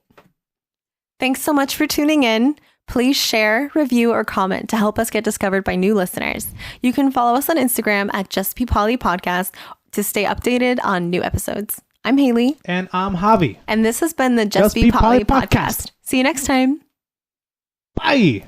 Thanks so much for tuning in. Please share, review, or comment to help us get discovered by new listeners. You can follow us on Instagram at Just Be Poly Podcast to stay updated on new episodes. I'm Hailey. And I'm Javi. And this has been the Just Be Poly Podcast. See you next time. Bye.